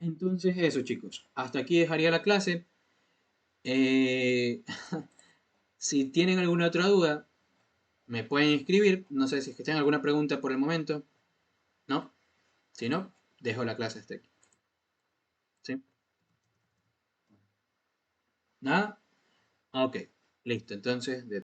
Entonces eso, chicos. Hasta aquí dejaría la clase. Eh, si tienen alguna otra duda, me pueden escribir. No sé si es que tienen alguna pregunta por el momento. ¿No? Si no, dejo la clase hasta aquí. ¿Sí? ¿Nada? Ok. Listo. Entonces,